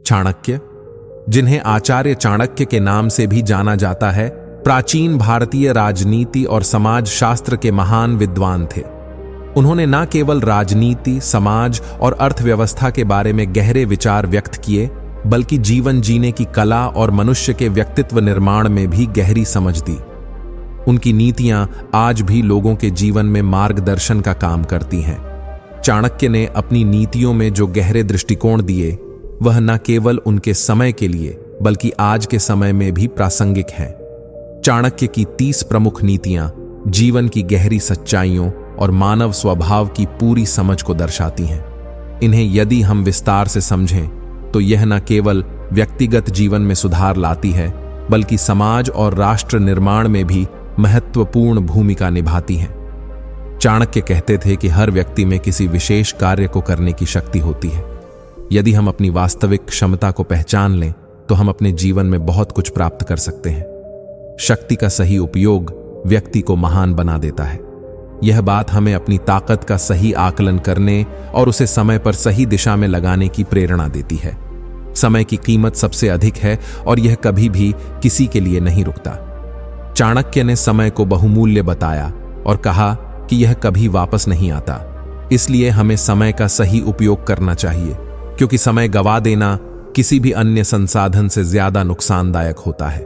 चाणक्य, जिन्हें आचार्य चाणक्य के नाम से भी जाना जाता है, प्राचीन भारतीय राजनीति और समाज शास्त्र के महान विद्वान थे। उन्होंने न केवल राजनीति, समाज और अर्थव्यवस्था के बारे में गहरे विचार व्यक्त किए, बल्कि जीवन जीने की कला और मनुष्य के व्यक्तित्व निर्माण में भी गहरी समझ दी। उनकी नीतियां आज भी लोगों के जीवन में मार्गदर्शन का काम करती हैं। चाणक्य ने अपनी नीतियों में जो गहरे दृष्टिकोण दिए, वह न केवल उनके समय के लिए बल्कि आज के समय में भी प्रासंगिक हैं। चाणक्य की 30 प्रमुख नीतियां जीवन की गहरी सच्चाइयों और मानव स्वभाव की पूरी समझ को दर्शाती हैं। इन्हें यदि हम विस्तार से समझें तो यह न केवल व्यक्तिगत जीवन में सुधार लाती है, बल्कि समाज और राष्ट्र निर्माण में भी महत्वपूर्ण भूमिका निभाती हैं। चाणक्य कहते थे कि हर व्यक्ति में किसी विशेष कार्य को करने की शक्ति होती है। यदि हम अपनी वास्तविक क्षमता को पहचान लें तो हम अपने जीवन में बहुत कुछ प्राप्त कर सकते हैं। शक्ति का सही उपयोग व्यक्ति को महान बना देता है। यह बात हमें अपनी ताकत का सही आकलन करने और उसे समय पर सही दिशा में लगाने की प्रेरणा देती है। समय की कीमत सबसे अधिक है और यह कभी भी किसी के लिए नहीं रुकता। चाणक्य ने समय को बहुमूल्य बताया और कहा कि यह कभी वापस नहीं आता। इसलिए हमें समय का सही उपयोग करना चाहिए, क्योंकि समय गवा देना किसी भी अन्य संसाधन से ज्यादा नुकसानदायक होता है।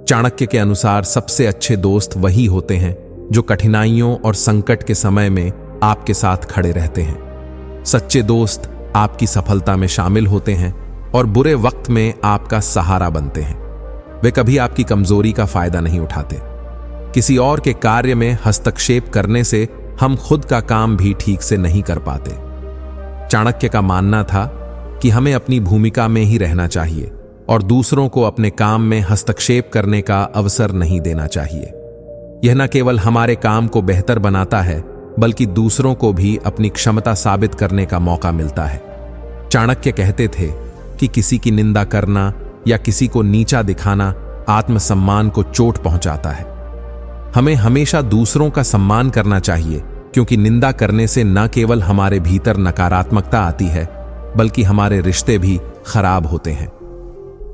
चाणक्य के अनुसार सबसे अच्छे दोस्त वही होते हैं जो कठिनाइयों और संकट के समय में आपके साथ खड़े रहते हैं। सच्चे दोस्त आपकी सफलता में शामिल होते हैं और बुरे वक्त में आपका सहारा बनते हैं। वे कभी आपकी कमजोरी का फायदा नहीं उठाते। किसी और के कार्य में हस्तक्षेप करने से हम खुद का काम भी ठीक से नहीं कर पाते। चाणक्य का मानना था कि हमें अपनी भूमिका में ही रहना चाहिए और दूसरों को अपने काम में हस्तक्षेप करने का अवसर नहीं देना चाहिए। यह न केवल हमारे काम को बेहतर बनाता है, बल्कि दूसरों को भी अपनी क्षमता साबित करने का मौका मिलता है। चाणक्य कहते थे कि किसी की निंदा करना या किसी को नीचा दिखाना आत्मसम्मान को चोट पहुंचाता है। हमें हमेशा दूसरों का सम्मान करना चाहिए, क्योंकि निंदा करने से न केवल हमारे भीतर नकारात्मकता आती है, बल्कि हमारे रिश्ते भी खराब होते हैं।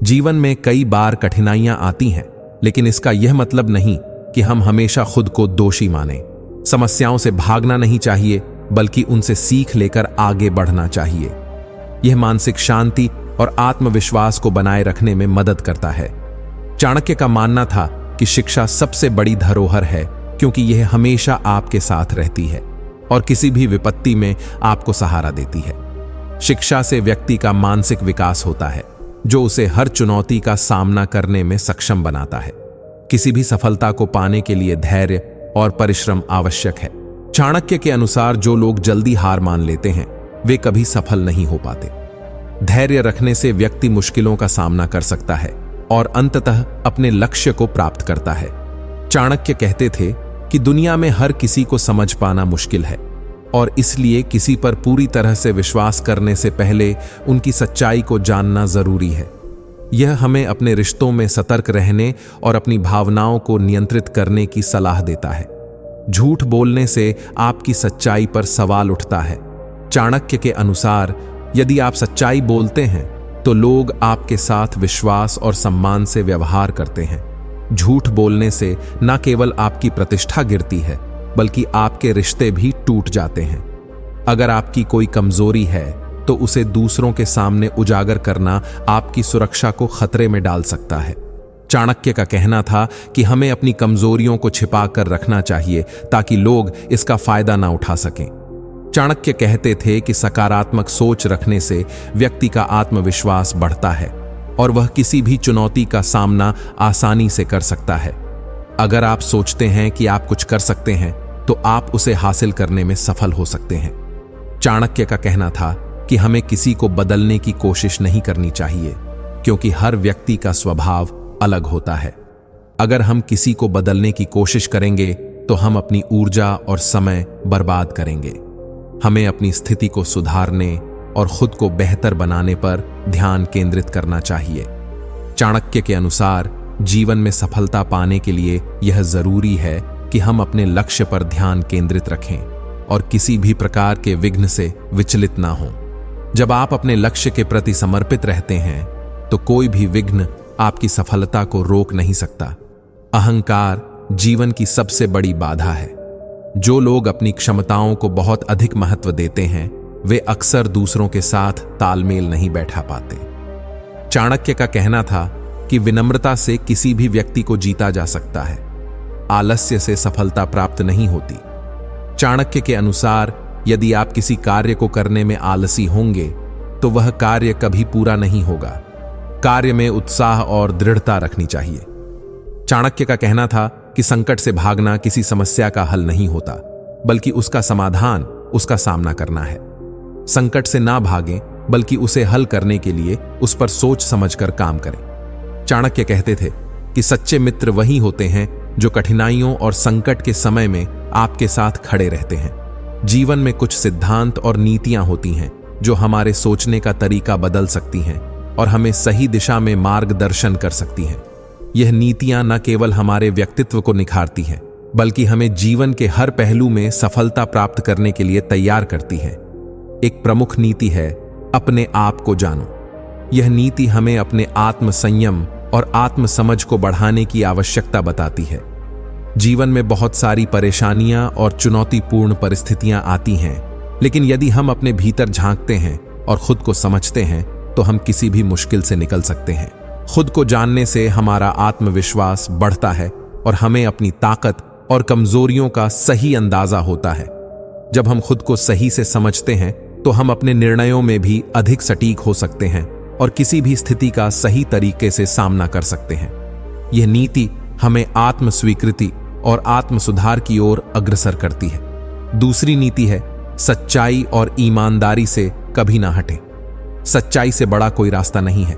जीवन में कई बार कठिनाइयां आती हैं, लेकिन इसका यह मतलब नहीं कि हम हमेशा खुद को दोषी मानें। समस्याओं से भागना नहीं चाहिए, बल्कि उनसे सीख लेकर आगे बढ़ना चाहिए। यह मानसिक शांति और आत्मविश्वास को बनाए रखने में मदद करता है। चाणक्य का मानना था कि शिक्षा सबसे बड़ी धरोहर है, क्योंकि यह हमेशा आपके साथ रहती है और किसी भी विपत्ति में आपको सहारा देती है। शिक्षा से व्यक्ति का मानसिक विकास होता है, जो उसे हर चुनौती का सामना करने में सक्षम बनाता है। किसी भी सफलता को पाने के लिए धैर्य और परिश्रम आवश्यक है। चाणक्य के अनुसार जो लोग जल्दी हार मान लेते हैं, वे कभी सफल नहीं हो पाते। धैर्य रखने से व्यक्ति मुश्किलों का सामना कर सकता है और अंततः अपने लक्ष्य को प्राप्त करता है। चाणक्य कहते थे कि दुनिया में हर किसी को समझ पाना मुश्किल है और इसलिए किसी पर पूरी तरह से विश्वास करने से पहले उनकी सच्चाई को जानना जरूरी है। यह हमें अपने रिश्तों में सतर्क रहने और अपनी भावनाओं को नियंत्रित करने की सलाह देता है। झूठ बोलने से आपकी सच्चाई पर सवाल उठता है। चाणक्य के अनुसार यदि आप सच्चाई बोलते हैं तो लोग आपके साथ विश्वास और सम्मान से व्यवहार करते हैं। झूठ बोलने से न केवल आपकी प्रतिष्ठा गिरती है, बल्कि आपके रिश्ते भी टूट जाते हैं। अगर आपकी कोई कमजोरी है तो उसे दूसरों के सामने उजागर करना आपकी सुरक्षा को खतरे में डाल सकता है। चाणक्य का कहना था कि हमें अपनी कमजोरियों को छिपा कर रखना चाहिए ताकि लोग इसका फायदा ना उठा सकें। चाणक्य कहते थे कि सकारात्मक सोच रखने से व्यक्ति का आत्मविश्वास बढ़ता है और वह किसी भी चुनौती का सामना आसानी से कर सकता है। अगर आप सोचते हैं कि आप कुछ कर सकते हैं तो आप उसे हासिल करने में सफल हो सकते हैं। चाणक्य का कहना था कि हमें किसी को बदलने की कोशिश नहीं करनी चाहिए, क्योंकि हर व्यक्ति का स्वभाव अलग होता है। अगर हम किसी को बदलने की कोशिश करेंगे तो हम अपनी ऊर्जा और समय बर्बाद करेंगे। हमें अपनी स्थिति को सुधारने और खुद को बेहतर बनाने पर ध्यान केंद्रित करना चाहिए। चाणक्य के अनुसार जीवन में सफलता पाने के लिए यह जरूरी है कि हम अपने लक्ष्य पर ध्यान केंद्रित रखें और किसी भी प्रकार के विघ्न से विचलित ना हों। जब आप अपने लक्ष्य के प्रति समर्पित रहते हैं तो कोई भी विघ्न आपकी सफलता को रोक नहीं सकता। अहंकार जीवन की सबसे बड़ी बाधा है। जो लोग अपनी क्षमताओं को बहुत अधिक महत्व देते हैं वे अक्सर दूसरों के साथ तालमेल नहीं बैठा पाते। चाणक्य का कहना था कि विनम्रता से किसी भी व्यक्ति को जीता जा सकता है, आलस्य से सफलता प्राप्त नहीं होती। चाणक्य के अनुसार यदि आप किसी कार्य को करने में आलसी होंगे तो वह कार्य कभी पूरा नहीं होगा। कार्य में उत्साह और दृढ़ता रखनी चाहिए। चाणक्य का कहना था कि संकट से भागना किसी समस्या का हल नहीं होता, बल्कि उसका समाधान, उसका सामना करना है। संकट से ना भागें, बल्कि उसे हल करने के लिए उस पर सोच समझकर काम करें। चाणक्य कहते थे कि सच्चे मित्र वही होते हैं जो कठिनाइयों और संकट के समय में आपके साथ खड़े रहते हैं। जीवन में कुछ सिद्धांत और नीतियां होती हैं जो हमारे सोचने का तरीका बदल सकती हैं और हमें सही दिशा में मार्गदर्शन कर सकती हैं। यह नीतियां न केवल हमारे व्यक्तित्व को निखारती हैं, बल्कि हमें जीवन के हर पहलू में सफलता प्राप्त करने के लिए तैयार करती हैं। एक प्रमुख नीति है अपने आप को जानो। यह नीति हमें अपने आत्म संयम और आत्म समझ को बढ़ाने की आवश्यकता बताती है। जीवन में बहुत सारी परेशानियां और चुनौतीपूर्ण परिस्थितियां आती हैं, लेकिन यदि हम अपने भीतर झांकते हैं और खुद को समझते हैं तो हम किसी भी मुश्किल से निकल सकते हैं। खुद को जानने से हमारा आत्मविश्वास बढ़ता है और हमें अपनी ताकत और कमजोरियों का सही अंदाजा होता है। जब हम खुद को सही से समझते हैं तो हम अपने निर्णयों में भी अधिक सटीक हो सकते हैं और किसी भी स्थिति का सही तरीके से सामना कर सकते हैं। यह नीति हमें आत्म स्वीकृति और आत्म सुधार की ओर अग्रसर करती है। दूसरी नीति है सच्चाई और ईमानदारी से कभी ना हटें। सच्चाई से बड़ा कोई रास्ता नहीं है।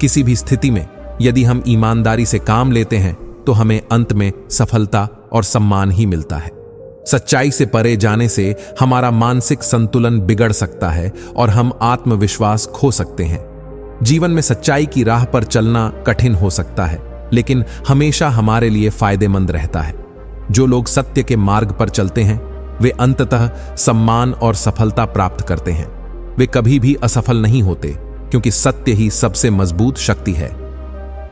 किसी भी स्थिति में यदि हम ईमानदारी से काम लेते हैं तो हमें अंत में सफलता और सम्मान ही मिलता है। सच्चाई से परे जाने से हमारा मानसिक संतुलन बिगड़ सकता है और हम आत्मविश्वास खो सकते हैं। जीवन में सच्चाई की राह पर चलना कठिन हो सकता है, लेकिन हमेशा हमारे लिए फायदेमंद रहता है। जो लोग सत्य के मार्ग पर चलते हैं वे अंततः सम्मान और सफलता प्राप्त करते हैं। वे कभी भी असफल नहीं होते, क्योंकि सत्य ही सबसे मजबूत शक्ति है।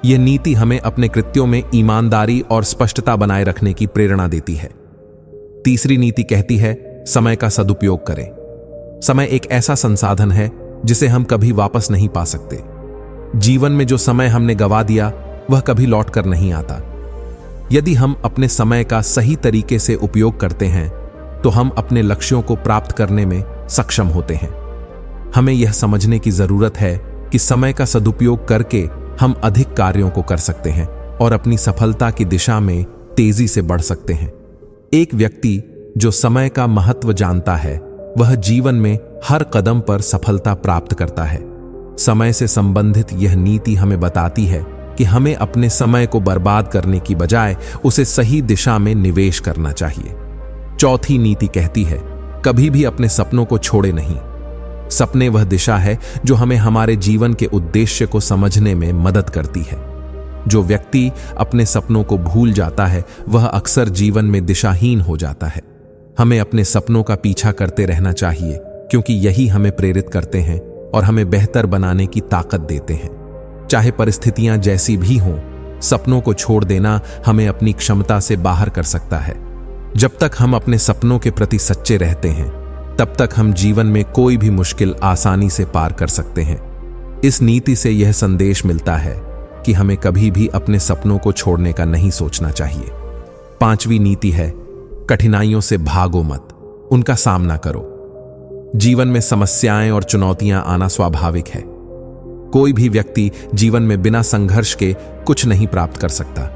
यह नीति हमें अपने कृत्यों में ईमानदारी और स्पष्टता बनाए रखने की प्रेरणा देती है। तीसरी नीति कहती है समय का सदुपयोग करें। समय एक ऐसा संसाधन है जिसे हम कभी वापस नहीं पा सकते। जीवन में जो समय हमने गवा दिया वह कभी लौट कर नहीं आता। यदि हम अपने समय का सही तरीके से उपयोग करते हैं तो हम अपने लक्ष्यों को प्राप्त करने में सक्षम होते हैं। हमें यह समझने की जरूरत है कि समय का सदुपयोग करके हम अधिक कार्यों को कर सकते हैं और अपनी सफलता की दिशा में तेजी से बढ़ सकते हैं। एक व्यक्ति जो समय का महत्व जानता है वह जीवन में हर कदम पर सफलता प्राप्त करता है। समय से संबंधित यह नीति हमें बताती है कि हमें अपने समय को बर्बाद करने की बजाय उसे सही दिशा में निवेश करना चाहिए। चौथी नीति कहती है कभी भी अपने सपनों को छोड़े नहीं। सपने वह दिशा है जो हमें हमारे जीवन के उद्देश्य को समझने में मदद करती है। जो व्यक्ति अपने सपनों को भूल जाता है वह अक्सर जीवन में दिशाहीन हो जाता है। हमें अपने सपनों का पीछा करते रहना चाहिए, क्योंकि यही हमें प्रेरित करते हैं और हमें बेहतर बनाने की ताकत देते हैं। चाहे परिस्थितियां जैसी भी हों, सपनों को छोड़ देना हमें अपनी क्षमता से बाहर कर सकता है। जब तक हम अपने सपनों के प्रति सच्चे रहते हैं तब तक हम जीवन में कोई भी मुश्किल आसानी से पार कर सकते हैं। इस नीति से यह संदेश मिलता है कि हमें कभी भी अपने सपनों को छोड़ने का नहीं सोचना चाहिए। पांचवी नीति है कठिनाइयों से भागो मत, उनका सामना करो। जीवन में समस्याएं और चुनौतियां आना स्वाभाविक है। कोई भी व्यक्ति जीवन में बिना संघर्ष के कुछ नहीं प्राप्त कर सकता।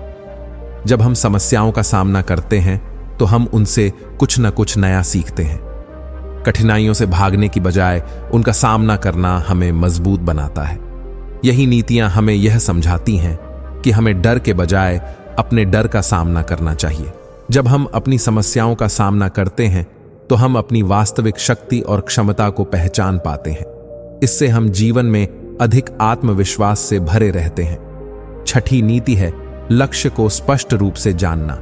जब हम समस्याओं का सामना करते हैं तो हम उनसे कुछ न कुछ नया सीखते हैं। कठिनाइयों से भागने की बजाय उनका सामना करना हमें मजबूत बनाता है। यही नीतियां हमें यह समझाती हैं कि हमें डर के बजाय अपने डर का सामना करना चाहिए। जब हम अपनी समस्याओं का सामना करते हैं तो हम अपनी वास्तविक शक्ति और क्षमता को पहचान पाते हैं। इससे हम जीवन में अधिक आत्मविश्वास से भरे रहते हैं। छठी नीति है लक्ष्य को स्पष्ट रूप से जानना।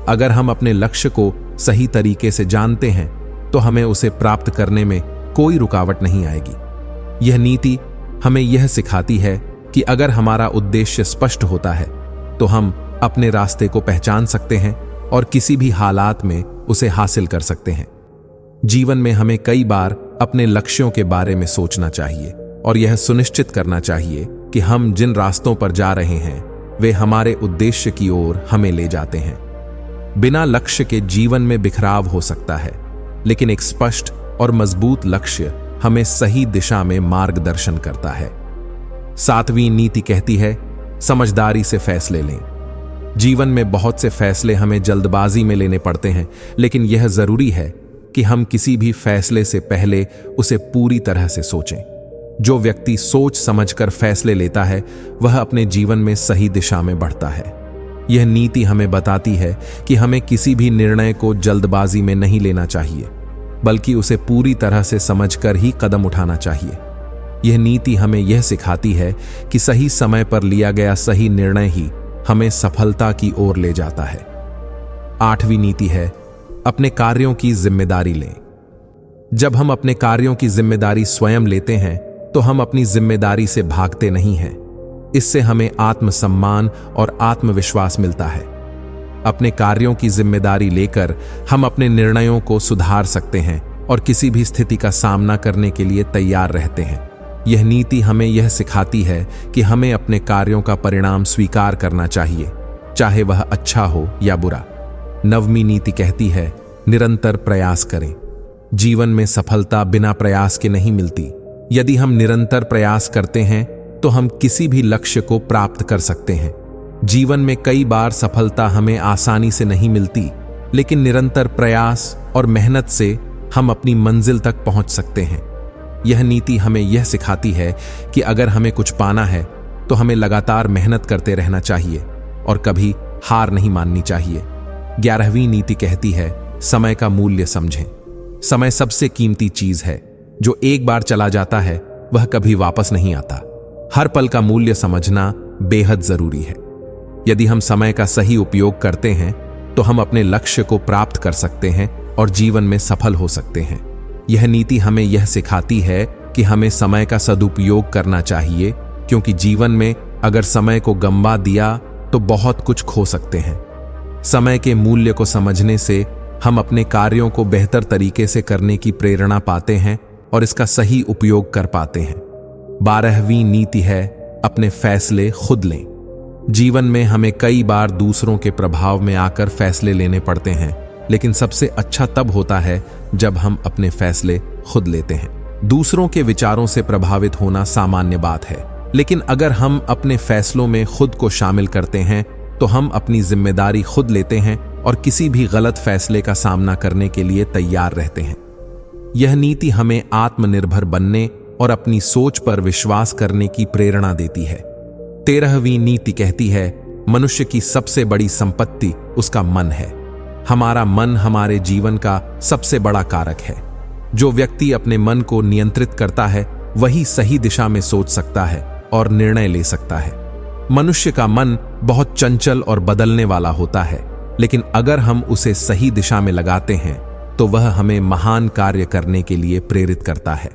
अगर हम अपने लक्ष्य को सही तरीके से जानते हैं तो हमें उसे प्राप्त करने में कोई रुकावट नहीं आएगी। यह नीति हमें यह सिखाती है कि अगर हमारा उद्देश्य स्पष्ट होता है तो हम अपने रास्ते को पहचान सकते हैं और किसी भी हालात में उसे हासिल कर सकते हैं। जीवन में हमें कई बार अपने लक्ष्यों के बारे में सोचना चाहिए और यह सुनिश्चित करना चाहिए कि हम जिन रास्तों पर जा रहे हैं वे हमारे उद्देश्य की ओर हमें ले जाते हैं। बिना लक्ष्य के जीवन में बिखराव हो सकता है, लेकिन एक स्पष्ट और मजबूत लक्ष्य हमें सही दिशा में मार्गदर्शन करता है। 7वीं नीति कहती है, समझदारी से फैसले लें। जीवन में बहुत से फैसले हमें जल्दबाजी में लेने पड़ते हैं, लेकिन यह जरूरी है कि हम किसी भी फैसले से पहले उसे पूरी तरह से सोचें। जो व्यक्ति सोच समझकर फैसले लेता है वह अपने जीवन में सही दिशा में बढ़ता है। यह नीति हमें बताती है कि हमें किसी भी निर्णय को जल्दबाजी में नहीं लेना चाहिए, बल्कि उसे पूरी तरह से समझकर ही कदम उठाना चाहिए। यह नीति हमें यह सिखाती है कि सही समय पर लिया गया सही निर्णय ही हमें सफलता की ओर ले जाता है। 8वीं नीति है, अपने कार्यों की जिम्मेदारी लें। जब हम अपने कार्यों की जिम्मेदारी स्वयं लेते हैं तो हम अपनी जिम्मेदारी से भागते नहीं हैं। इससे हमें आत्मसम्मान और आत्मविश्वास मिलता है। अपने कार्यों की जिम्मेदारी लेकर हम अपने निर्णयों को सुधार सकते हैं और किसी भी स्थिति का सामना करने के लिए तैयार रहते हैं। यह नीति हमें यह सिखाती है कि हमें अपने कार्यों का परिणाम स्वीकार करना चाहिए, चाहे वह अच्छा हो या बुरा। 9वीं नीति कहती है, निरंतर प्रयास करें। जीवन में सफलता बिना प्रयास के नहीं मिलती। यदि हम निरंतर प्रयास करते हैं तो हम किसी भी लक्ष्य को प्राप्त कर सकते हैं। जीवन में कई बार सफलता हमें आसानी से नहीं मिलती, लेकिन निरंतर प्रयास और मेहनत से हम अपनी मंजिल तक पहुंच सकते हैं। यह नीति हमें यह सिखाती है कि अगर हमें कुछ पाना है तो हमें लगातार मेहनत करते रहना चाहिए और कभी हार नहीं माननी चाहिए। 11वीं नीति कहती है, समय का मूल्य समझें। समय सबसे कीमती चीज है। जो एक बार चला जाता है वह कभी वापस नहीं आता। हर पल का मूल्य समझना बेहद जरूरी है। यदि हम समय का सही उपयोग करते हैं तो हम अपने लक्ष्य को प्राप्त कर सकते हैं और जीवन में सफल हो सकते हैं। यह नीति हमें यह सिखाती है कि हमें समय का सदुपयोग करना चाहिए, क्योंकि जीवन में अगर समय को गंवा दिया तो बहुत कुछ खो सकते हैं। समय के मूल्य को समझने से हम अपने कार्यों को बेहतर तरीके से करने की प्रेरणा पाते हैं और इसका सही उपयोग कर पाते हैं। 12वीं नीति है, अपने फैसले खुद लें। जीवन में हमें कई बार दूसरों के प्रभाव में आकर फैसले लेने पड़ते हैं, लेकिन सबसे अच्छा तब होता है जब हम अपने फैसले खुद लेते हैं। दूसरों के विचारों से प्रभावित होना सामान्य बात है, लेकिन अगर हम अपने फैसलों में खुद को शामिल करते हैं तो हम अपनी जिम्मेदारी खुद लेते हैं और किसी भी गलत फैसले का सामना करने के लिए तैयार रहते हैं। यह नीति हमें आत्मनिर्भर बनने और अपनी सोच पर विश्वास करने की प्रेरणा देती है। 13वीं नीति कहती है, मनुष्य की सबसे बड़ी संपत्ति उसका मन है। हमारा मन हमारे जीवन का सबसे बड़ा कारक है। जो व्यक्ति अपने मन को नियंत्रित करता है वही सही दिशा में सोच सकता है और निर्णय ले सकता है। मनुष्य का मन बहुत चंचल और बदलने वाला होता है, लेकिन अगर हम उसे सही दिशा में लगाते हैं तो वह हमें महान कार्य करने के लिए प्रेरित करता है।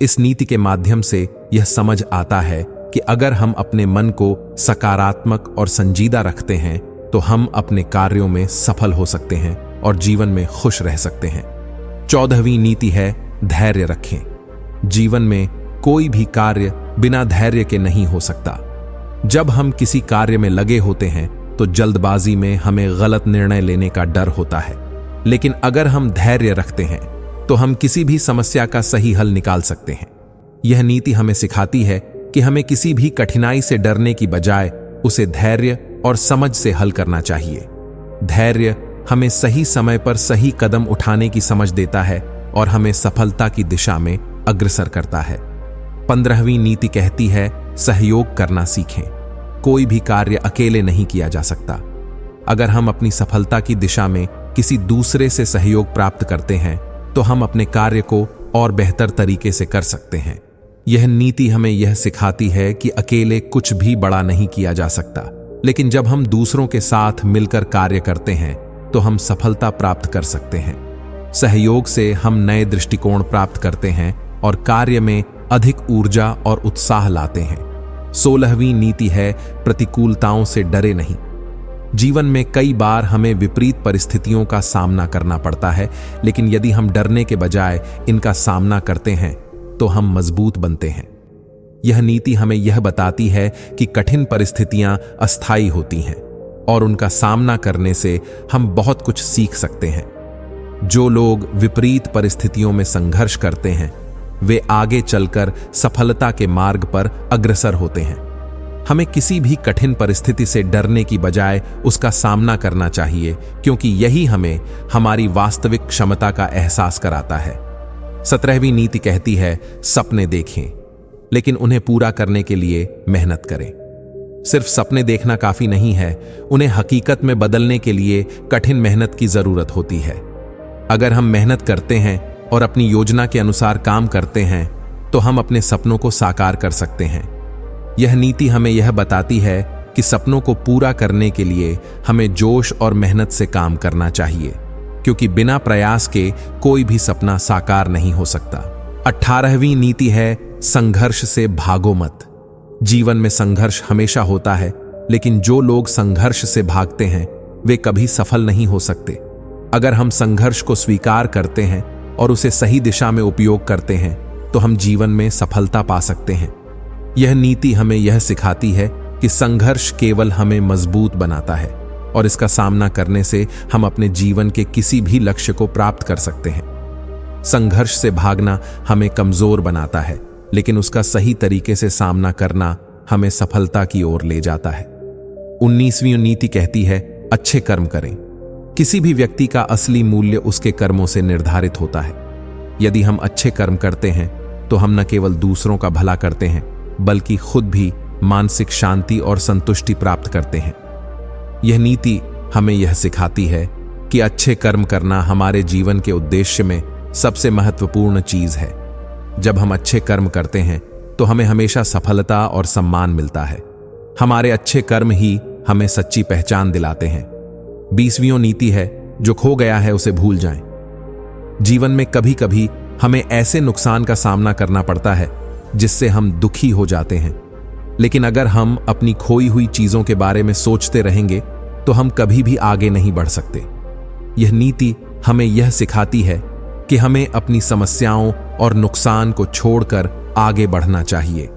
इस नीति के माध्यम से यह समझ आता है कि अगर हम अपने मन को सकारात्मक और संजीदा रखते हैं तो हम अपने कार्यों में सफल हो सकते हैं और जीवन में खुश रह सकते हैं। 14वीं नीति है, धैर्य रखें। जीवन में कोई भी कार्य बिना धैर्य के नहीं हो सकता। जब हम किसी कार्य में लगे होते हैं तो जल्दबाजी में हमें गलत निर्णय लेने का डर होता है, लेकिन अगर हम धैर्य रखते हैं तो हम किसी भी समस्या का सही हल निकाल सकते हैं। यह नीति हमें सिखाती है कि हमें किसी भी कठिनाई से डरने की बजाय उसे धैर्य और समझ से हल करना चाहिए। धैर्य हमें सही समय पर सही कदम उठाने की समझ देता है और हमें सफलता की दिशा में अग्रसर करता है। 15वीं नीति कहती है, सहयोग करना सीखें। कोई भी कार्य अकेले नहीं किया जा सकता। अगर हम अपनी सफलता की दिशा में किसी दूसरे से सहयोग प्राप्त करते हैं तो हम अपने कार्य को और बेहतर तरीके से कर सकते हैं। यह नीति हमें यह सिखाती है कि अकेले कुछ भी बड़ा नहीं किया जा सकता, लेकिन जब हम दूसरों के साथ मिलकर कार्य करते हैं तो हम सफलता प्राप्त कर सकते हैं। सहयोग से हम नए दृष्टिकोण प्राप्त करते हैं और कार्य में अधिक ऊर्जा और उत्साह लाते हैं। 16वीं नीति है प्रतिकूलताओं से डरे नहीं। जीवन में कई बार हमें विपरीत परिस्थितियों का सामना करना पड़ता है, लेकिन यदि हम डरने के बजाय इनका सामना करते हैं तो हम मजबूत बनते हैं। यह नीति हमें यह बताती है कि कठिन परिस्थितियां अस्थायी होती हैं और उनका सामना करने से हम बहुत कुछ सीख सकते हैं। जो लोग विपरीत परिस्थितियों में संघर्ष करते हैं वे आगे चलकर सफलता के मार्ग पर अग्रसर होते हैं। हमें किसी भी कठिन परिस्थिति से डरने की बजाय उसका सामना करना चाहिए, क्योंकि यही हमें हमारी वास्तविक क्षमता का एहसास कराता है। 17वीं नीति कहती है सपने देखें, लेकिन उन्हें पूरा करने के लिए मेहनत करें। सिर्फ सपने देखना काफी नहीं है, उन्हें हकीकत में बदलने के लिए कठिन मेहनत की जरूरत होती है। अगर हम मेहनत करते हैं और अपनी योजना के अनुसार काम करते हैं तो हम अपने सपनों को साकार कर सकते हैं। यह नीति हमें यह बताती है कि सपनों को पूरा करने के लिए हमें जोश और मेहनत से काम करना चाहिए, क्योंकि बिना प्रयास के कोई भी सपना साकार नहीं हो सकता। 18वीं नीति है संघर्ष से भागो मत। जीवन में संघर्ष हमेशा होता है, लेकिन जो लोग संघर्ष से भागते हैं वे कभी सफल नहीं हो सकते। अगर हम संघर्ष को स्वीकार करते हैं और उसे सही दिशा में उपयोग करते हैं तो हम जीवन में सफलता पा सकते हैं। यह नीति हमें यह सिखाती है कि संघर्ष केवल हमें मजबूत बनाता है और इसका सामना करने से हम अपने जीवन के किसी भी लक्ष्य को प्राप्त कर सकते हैं। संघर्ष से भागना हमें कमजोर बनाता है, लेकिन उसका सही तरीके से सामना करना हमें सफलता की ओर ले जाता है। 19वीं नीति कहती है अच्छे कर्म करें। किसी भी व्यक्ति का असली मूल्य उसके कर्मों से निर्धारित होता है। यदि हम अच्छे कर्म करते हैं तो हम न केवल दूसरों का भला करते हैं, बल्कि खुद भी मानसिक शांति और संतुष्टि प्राप्त करते हैं। यह नीति हमें यह सिखाती है कि अच्छे कर्म करना हमारे जीवन के उद्देश्य में सबसे महत्वपूर्ण चीज है। जब हम अच्छे कर्म करते हैं तो हमें हमेशा सफलता और सम्मान मिलता है। हमारे अच्छे कर्म ही हमें सच्ची पहचान दिलाते हैं। 20वीं नीति है जो खो गया है उसे भूल जाएं। जीवन में कभी कभी हमें ऐसे नुकसान का सामना करना पड़ता है जिससे हम दुखी हो जाते हैं, लेकिन अगर हम अपनी खोई हुई चीजों के बारे में सोचते रहेंगे तो हम कभी भी आगे नहीं बढ़ सकते। यह नीति हमें यह सिखाती है कि हमें अपनी समस्याओं और नुकसान को छोड़कर आगे बढ़ना चाहिए।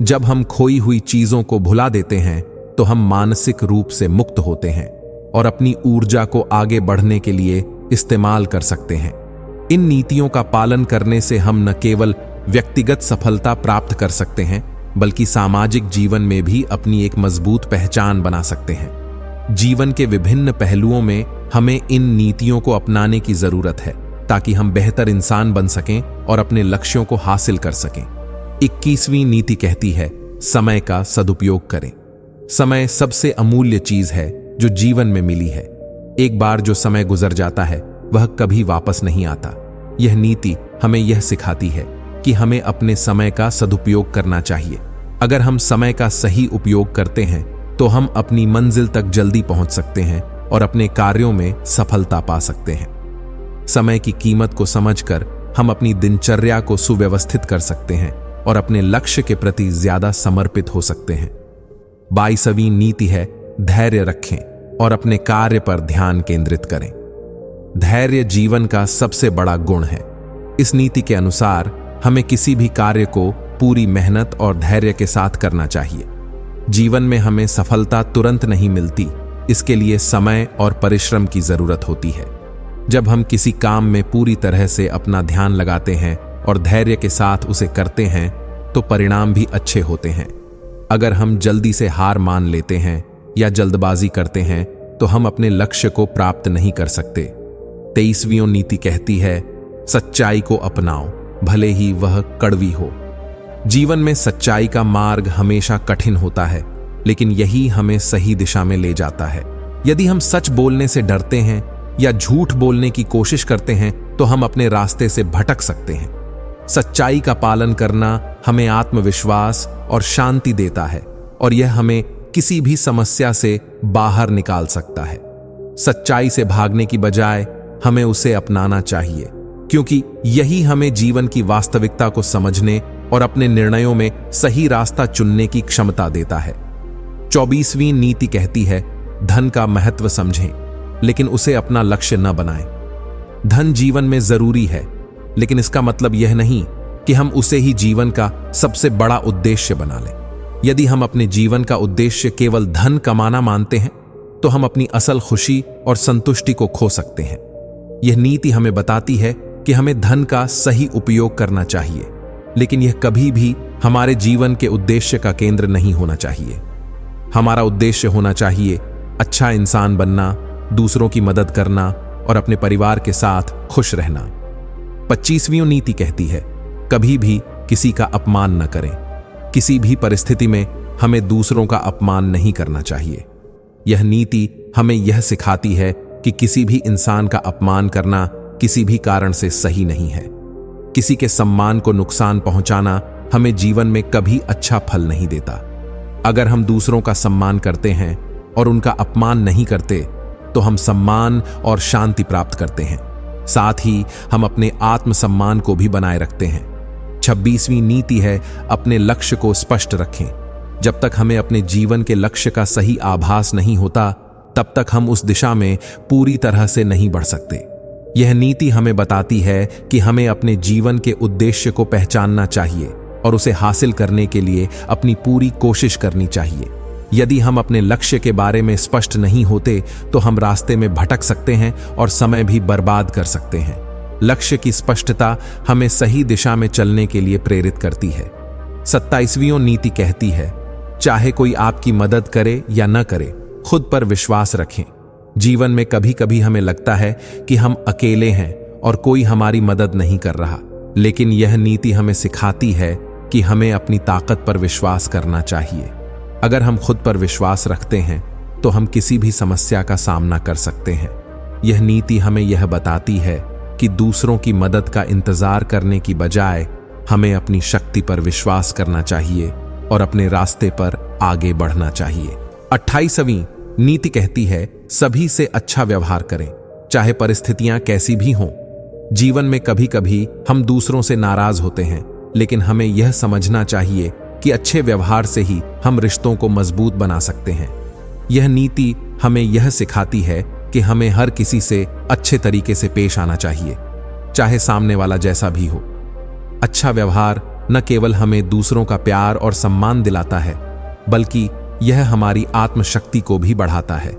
जब हम खोई हुई चीजों को भुला देते हैं तो हम मानसिक रूप से मुक्त होते हैं और अपनी ऊर्जा को आगे बढ़ने के लिए इस्तेमाल कर सकते हैं। इन नीतियों का पालन करने से हम न केवल व्यक्तिगत सफलता प्राप्त कर सकते हैं, बल्कि सामाजिक जीवन में भी अपनी एक मजबूत पहचान बना सकते हैं। जीवन के विभिन्न पहलुओं में हमें इन नीतियों को अपनाने की जरूरत है ताकि हम बेहतर इंसान बन सकें और अपने लक्ष्यों को हासिल कर सकें। 21वीं नीति कहती है समय का सदुपयोग करें। समय सबसे अमूल्य चीज है जो जीवन में मिली है। एक बार जो समय गुजर जाता है वह कभी वापस नहीं आता। यह नीति हमें यह सिखाती है कि हमें अपने समय का सदुपयोग करना चाहिए। अगर हम समय का सही उपयोग करते हैं तो हम अपनी मंजिल तक जल्दी पहुंच सकते हैं और अपने कार्यों में सफलता पा सकते हैं। समय की कीमत को समझकर हम अपनी दिनचर्या को सुव्यवस्थित कर सकते हैं और अपने लक्ष्य के प्रति ज्यादा समर्पित हो सकते हैं। 22वीं नीति है धैर्य रखें और अपने कार्य पर ध्यान केंद्रित करें। धैर्य जीवन का सबसे बड़ा गुण है। इस नीति के अनुसार हमें किसी भी कार्य को पूरी मेहनत और धैर्य के साथ करना चाहिए। जीवन में हमें सफलता तुरंत नहीं मिलती, इसके लिए समय और परिश्रम की जरूरत होती है। जब हम किसी काम में पूरी तरह से अपना ध्यान लगाते हैं और धैर्य के साथ उसे करते हैं तो परिणाम भी अच्छे होते हैं। अगर हम जल्दी से हार मान लेते हैं या जल्दबाजी करते हैं तो हम अपने लक्ष्य को प्राप्त नहीं कर सकते। 23वीं नीति कहती है सच्चाई को अपनाओ, भले ही वह कड़वी हो। जीवन में सच्चाई का मार्ग हमेशा कठिन होता है, लेकिन यही हमें सही दिशा में ले जाता है। यदि हम सच बोलने से डरते हैं या झूठ बोलने की कोशिश करते हैं तो हम अपने रास्ते से भटक सकते हैं। सच्चाई का पालन करना हमें आत्मविश्वास और शांति देता है और यह हमें किसी भी समस्या से बाहर निकाल सकता है। सच्चाई से भागने की बजाय हमें उसे अपनाना चाहिए, क्योंकि यही हमें जीवन की वास्तविकता को समझने और अपने निर्णयों में सही रास्ता चुनने की क्षमता देता है। 24वीं नीति कहती है, धन का महत्व समझें, लेकिन उसे अपना लक्ष्य न बनाएं। धन जीवन में जरूरी है, लेकिन इसका मतलब यह नहीं कि हम उसे ही जीवन का सबसे बड़ा उद्देश्य बना लें। यदि हम अपने जीवन का उद्देश्य केवल धन कमाना मानते हैं, तो हम अपनी असल खुशी और संतुष्टि को खो सकते हैं। यह नीति हमें बताती है कि हमें धन का सही उपयोग करना चाहिए, लेकिन यह कभी भी हमारे जीवन के उद्देश्य का केंद्र नहीं होना चाहिए। हमारा उद्देश्य होना चाहिए अच्छा इंसान बनना, दूसरों की मदद करना और अपने परिवार के साथ खुश रहना। 25वीं नीति कहती है, कभी भी किसी का अपमान न करें। किसी भी परिस्थिति में हमें दूसरों का अपमान नहीं करना चाहिए। यह नीति हमें यह सिखाती है कि किसी भी इंसान का अपमान करना किसी भी कारण से सही नहीं है। किसी के सम्मान को नुकसान पहुंचाना हमें जीवन में कभी अच्छा फल नहीं देता। अगर हम दूसरों का सम्मान करते हैं और उनका अपमान नहीं करते, तो हम सम्मान और शांति प्राप्त करते हैं। साथ ही हम अपने आत्मसम्मान को भी बनाए रखते हैं। 26वीं नीति है, अपने लक्ष्य को स्पष्ट रखें। जब तक हमें अपने जीवन के लक्ष्य का सही आभास नहीं होता, तब तक हम उस दिशा में पूरी तरह से नहीं बढ़ सकते। यह नीति हमें बताती है कि हमें अपने जीवन के उद्देश्य को पहचानना चाहिए और उसे हासिल करने के लिए अपनी पूरी कोशिश करनी चाहिए। यदि हम अपने लक्ष्य के बारे में स्पष्ट नहीं होते, तो हम रास्ते में भटक सकते हैं और समय भी बर्बाद कर सकते हैं। लक्ष्य की स्पष्टता हमें सही दिशा में चलने के लिए प्रेरित करती है। 27वीं नीति कहती है, चाहे कोई आपकी मदद करे या न करे, खुद पर विश्वास रखें। जीवन में कभी कभी हमें लगता है कि हम अकेले हैं और कोई हमारी मदद नहीं कर रहा, लेकिन यह नीति हमें सिखाती है कि हमें अपनी ताकत पर विश्वास करना चाहिए। अगर हम खुद पर विश्वास रखते हैं, तो हम किसी भी समस्या का सामना कर सकते हैं। यह नीति हमें यह बताती है कि दूसरों की मदद का इंतजार करने की बजाय हमें अपनी शक्ति पर विश्वास करना चाहिए और अपने रास्ते पर आगे बढ़ना चाहिए। 28वीं नीति कहती है, सभी से अच्छा व्यवहार करें, चाहे परिस्थितियां कैसी भी हों। जीवन में कभी कभी हम दूसरों से नाराज होते हैं, लेकिन हमें यह समझना चाहिए कि अच्छे व्यवहार से ही हम रिश्तों को मजबूत बना सकते हैं। यह नीति हमें यह सिखाती है कि हमें हर किसी से अच्छे तरीके से पेश आना चाहिए, चाहे सामने वाला जैसा भी हो। अच्छा व्यवहार न केवल हमें दूसरों का प्यार और सम्मान दिलाता है, बल्कि यह हमारी आत्मशक्ति को भी बढ़ाता है।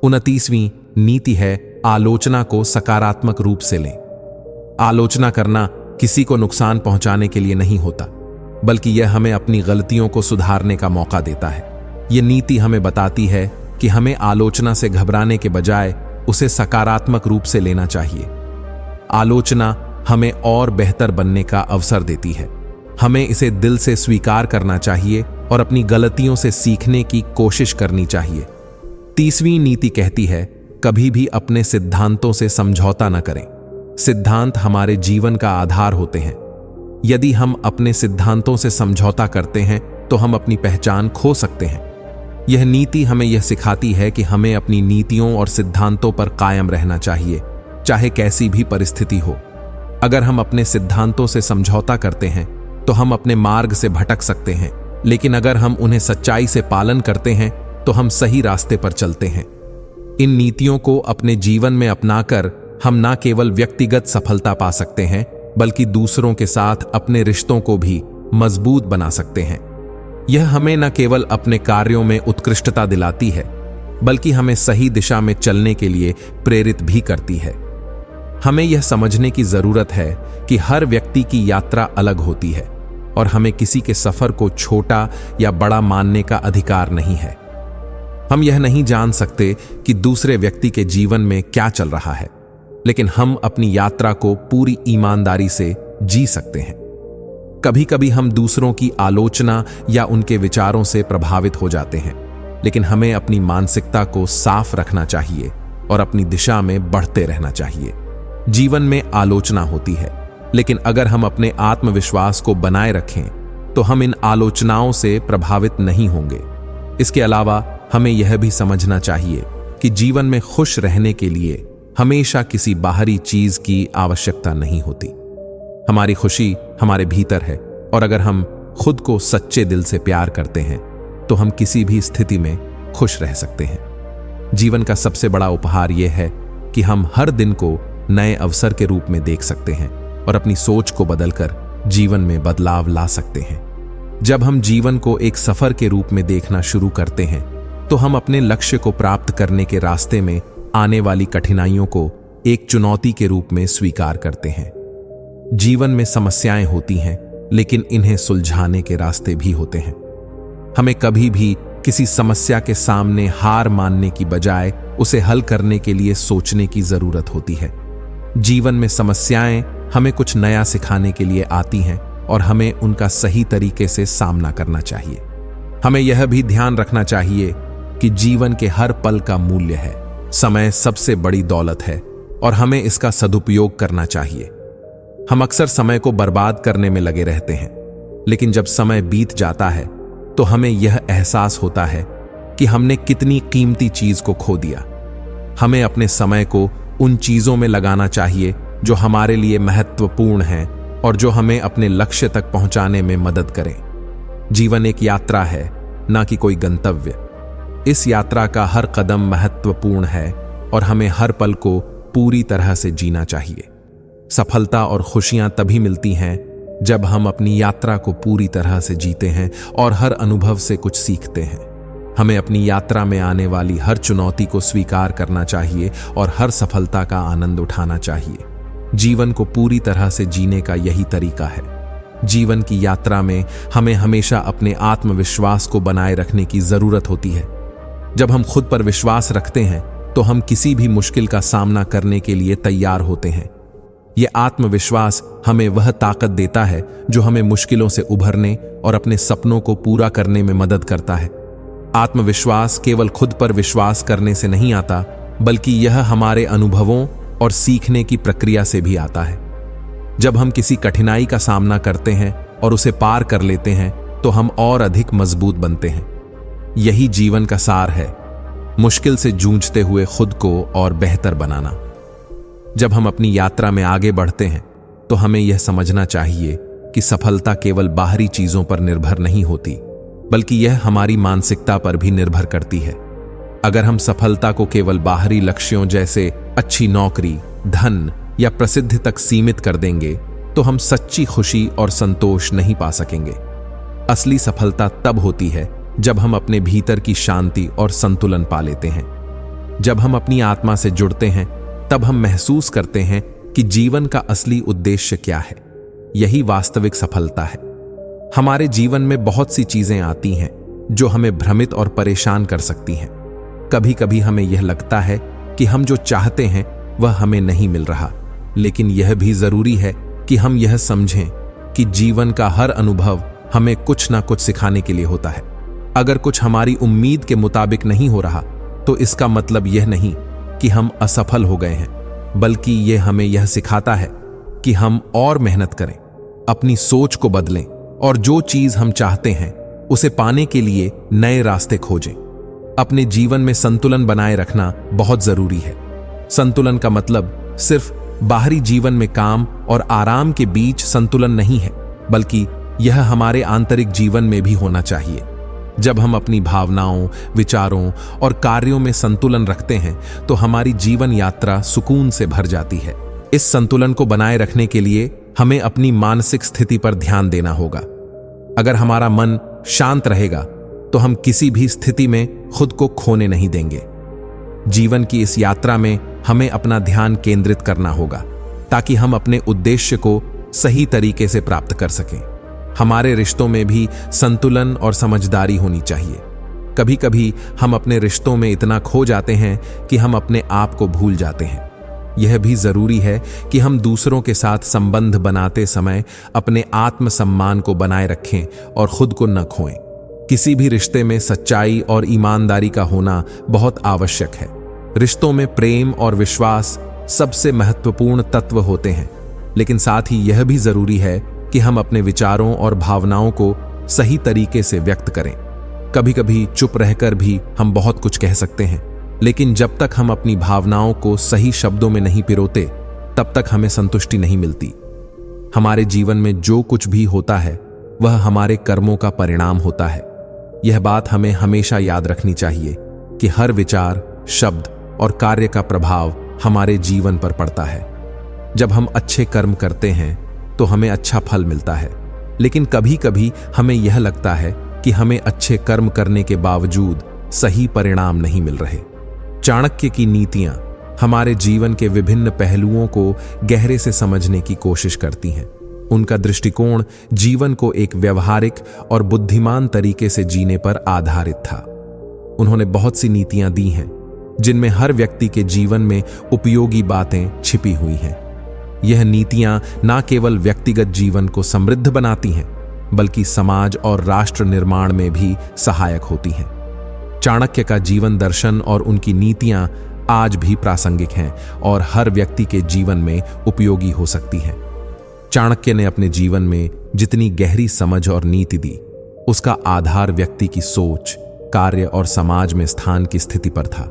29वीं नीति है, आलोचना को सकारात्मक रूप से लें। आलोचना करना किसी को नुकसान पहुंचाने के लिए नहीं होता, बल्कि यह हमें अपनी गलतियों को सुधारने का मौका देता है। यह नीति हमें बताती है कि हमें आलोचना से घबराने के बजाय उसे सकारात्मक रूप से लेना चाहिए। आलोचना हमें और बेहतर बनने का अवसर देती है। हमें इसे दिल से स्वीकार करना चाहिए और अपनी गलतियों से सीखने की कोशिश करनी चाहिए। 30वीं नीति कहती है, कभी भी अपने सिद्धांतों से समझौता न करें। सिद्धांत हमारे जीवन का आधार होते हैं। यदि हम अपने सिद्धांतों से समझौता करते हैं, तो हम अपनी पहचान खो सकते हैं। यह नीति हमें यह सिखाती है कि हमें अपनी नीतियों और सिद्धांतों पर कायम रहना चाहिए, चाहे कैसी भी परिस्थिति हो। अगर हम अपने सिद्धांतों से समझौता करते हैं, तो हम अपने मार्ग से भटक सकते हैं, लेकिन अगर हम उन्हें सच्चाई से पालन करते हैं, तो हम सही रास्ते पर चलते हैं। इन नीतियों को अपने जीवन में अपनाकर हम न केवल व्यक्तिगत सफलता पा सकते हैं, बल्कि दूसरों के साथ अपने रिश्तों को भी मजबूत बना सकते हैं। यह हमें न केवल अपने कार्यों में उत्कृष्टता दिलाती है, बल्कि हमें सही दिशा में चलने के लिए प्रेरित भी करती है। हमें यह समझने की जरूरत है कि हर व्यक्ति की यात्रा अलग होती है और हमें किसी के सफर को छोटा या बड़ा मानने का अधिकार नहीं है। हम यह नहीं जान सकते कि दूसरे व्यक्ति के जीवन में क्या चल रहा है, लेकिन हम अपनी यात्रा को पूरी ईमानदारी से जी सकते हैं। कभी कभी हम दूसरों की आलोचना या उनके विचारों से प्रभावित हो जाते हैं, लेकिन हमें अपनी मानसिकता को साफ रखना चाहिए और अपनी दिशा में बढ़ते रहना चाहिए। जीवन में आलोचना होती है, लेकिन अगर हम अपने आत्मविश्वास को बनाए रखें, तो हम इन आलोचनाओं से प्रभावित नहीं होंगे। इसके अलावा हमें यह भी समझना चाहिए कि जीवन में खुश रहने के लिए हमेशा किसी बाहरी चीज की आवश्यकता नहीं होती। हमारी खुशी हमारे भीतर है और अगर हम खुद को सच्चे दिल से प्यार करते हैं तो हम किसी भी स्थिति में खुश रह सकते हैं। जीवन का सबसे बड़ा उपहार यह है कि हम हर दिन को नए अवसर के रूप में देख सकते हैं और अपनी सोच को बदलकर जीवन में बदलाव ला सकते हैं। जब हम जीवन को एक सफर के रूप में देखना शुरू करते हैं तो हम अपने लक्ष्य को प्राप्त करने के रास्ते में आने वाली कठिनाइयों को एक चुनौती के रूप में स्वीकार करते हैं। जीवन में समस्याएं होती हैं, लेकिन इन्हें सुलझाने के रास्ते भी होते हैं। हमें कभी भी किसी समस्या के सामने हार मानने की बजाय उसे हल करने के लिए सोचने की जरूरत होती है। जीवन में समस्याएं हमें कुछ नया सिखाने के लिए आती हैं और हमें उनका सही तरीके से सामना करना चाहिए। हमें यह भी ध्यान रखना चाहिए कि जीवन के हर पल का मूल्य है। समय सबसे बड़ी दौलत है और हमें इसका सदुपयोग करना चाहिए। हम अक्सर समय को बर्बाद करने में लगे रहते हैं, लेकिन जब समय बीत जाता है तो हमें यह एहसास होता है कि हमने कितनी कीमती चीज को खो दिया। हमें अपने समय को उन चीजों में लगाना चाहिए जो हमारे लिए महत्वपूर्ण हैं और जो हमें अपने लक्ष्य तक पहुंचाने में मदद करें। जीवन एक यात्रा है, ना कि कोई गंतव्य। इस यात्रा का हर कदम महत्वपूर्ण है और हमें हर पल को पूरी तरह से जीना चाहिए। सफलता और खुशियां तभी मिलती हैं जब हम अपनी यात्रा को पूरी तरह से जीते हैं और हर अनुभव से कुछ सीखते हैं। हमें अपनी यात्रा में आने वाली हर चुनौती को स्वीकार करना चाहिए और हर सफलता का आनंद उठाना चाहिए। जीवन को पूरी तरह से जीने का यही तरीका है। जीवन की यात्रा में हमें हमेशा अपने आत्मविश्वास को बनाए रखने की जरूरत होती है। जब हम खुद पर विश्वास रखते हैं तो हम किसी भी मुश्किल का सामना करने के लिए तैयार होते हैं। यह आत्मविश्वास हमें वह ताकत देता है जो हमें मुश्किलों से उभरने और अपने सपनों को पूरा करने में मदद करता है। आत्मविश्वास केवल खुद पर विश्वास करने से नहीं आता, बल्कि यह हमारे अनुभवों और सीखने की प्रक्रिया से भी आता है। जब हम किसी कठिनाई का सामना करते हैं और उसे पार कर लेते हैं तो हम और अधिक मजबूत बनते हैं। यही जीवन का सार है, मुश्किल से जूझते हुए खुद को और बेहतर बनाना। जब हम अपनी यात्रा में आगे बढ़ते हैं तो हमें यह समझना चाहिए कि सफलता केवल बाहरी चीजों पर निर्भर नहीं होती, बल्कि यह हमारी मानसिकता पर भी निर्भर करती है। अगर हम सफलता को केवल बाहरी लक्ष्यों जैसे अच्छी नौकरी, धन या प्रसिद्धि तक सीमित कर देंगे तो हम सच्ची खुशी और संतोष नहीं पा सकेंगे। असली सफलता तब होती है जब हम अपने भीतर की शांति और संतुलन पा लेते हैं। जब हम अपनी आत्मा से जुड़ते हैं तब हम महसूस करते हैं कि जीवन का असली उद्देश्य क्या है। यही वास्तविक सफलता है। हमारे जीवन में बहुत सी चीजें आती हैं जो हमें भ्रमित और परेशान कर सकती हैं। कभी कभी हमें यह लगता है कि हम जो चाहते हैं वह हमें नहीं मिल रहा, लेकिन यह भी जरूरी है कि हम यह समझें कि जीवन का हर अनुभव हमें कुछ ना कुछ सिखाने के लिए होता है। अगर कुछ हमारी उम्मीद के मुताबिक नहीं हो रहा तो इसका मतलब यह नहीं कि हम असफल हो गए हैं, बल्कि यह हमें यह सिखाता है कि हम और मेहनत करें, अपनी सोच को बदलें और जो चीज हम चाहते हैं उसे पाने के लिए नए रास्ते खोजें। अपने जीवन में संतुलन बनाए रखना बहुत जरूरी है। संतुलन का मतलब सिर्फ बाहरी जीवन में काम और आराम के बीच संतुलन नहीं है, बल्कि यह हमारे आंतरिक जीवन में भी होना चाहिए। जब हम अपनी भावनाओं, विचारों और कार्यों में संतुलन रखते हैं तो हमारी जीवन यात्रा सुकून से भर जाती है। इस संतुलन को बनाए रखने के लिए हमें अपनी मानसिक स्थिति पर ध्यान देना होगा। अगर हमारा मन शांत रहेगा तो हम किसी भी स्थिति में खुद को खोने नहीं देंगे। जीवन की इस यात्रा में हमें अपना ध्यान केंद्रित करना होगा ताकि हम अपने उद्देश्य को सही तरीके से प्राप्त कर सकें। हमारे रिश्तों में भी संतुलन और समझदारी होनी चाहिए। कभी कभी हम अपने रिश्तों में इतना खो जाते हैं कि हम अपने आप को भूल जाते हैं। यह भी जरूरी है कि हम दूसरों के साथ संबंध बनाते समय अपने आत्मसम्मान को बनाए रखें और खुद को न खोएं। किसी भी रिश्ते में सच्चाई और ईमानदारी का होना बहुत आवश्यक है। रिश्तों में प्रेम और विश्वास सबसे महत्वपूर्ण तत्व होते हैं, लेकिन साथ ही यह भी जरूरी है कि हम अपने विचारों और भावनाओं को सही तरीके से व्यक्त करें। कभी कभी चुप रहकर भी हम बहुत कुछ कह सकते हैं, लेकिन जब तक हम अपनी भावनाओं को सही शब्दों में नहीं पिरोते, तब तक हमें संतुष्टि नहीं मिलती। हमारे जीवन में जो कुछ भी होता है वह हमारे कर्मों का परिणाम होता है। यह बात हमें हमेशा याद रखनी चाहिए कि हर विचार, शब्द और कार्य का प्रभाव हमारे जीवन पर पड़ता है। जब हम अच्छे कर्म करते हैं तो हमें अच्छा फल मिलता है, लेकिन कभी कभी हमें यह लगता है कि हमें अच्छे कर्म करने के बावजूद सही परिणाम नहीं मिल रहे। चाणक्य की नीतियां हमारे जीवन के विभिन्न पहलुओं को गहरे से समझने की कोशिश करती हैं। उनका दृष्टिकोण जीवन को एक व्यवहारिक और बुद्धिमान तरीके से जीने पर आधारित था। उन्होंने बहुत सी नीतियां दी हैं जिनमें हर व्यक्ति के जीवन में उपयोगी बातें छिपी हुई हैं। यह नीतियां न केवल व्यक्तिगत जीवन को समृद्ध बनाती हैं, बल्कि समाज और राष्ट्र निर्माण में भी सहायक होती हैं। चाणक्य का जीवन दर्शन और उनकी नीतियां आज भी प्रासंगिक हैं और हर व्यक्ति के जीवन में उपयोगी हो सकती हैं। चाणक्य ने अपने जीवन में जितनी गहरी समझ और नीति दी, उसका आधार व्यक्ति की सोच, कार्य और समाज में स्थान की स्थिति पर था।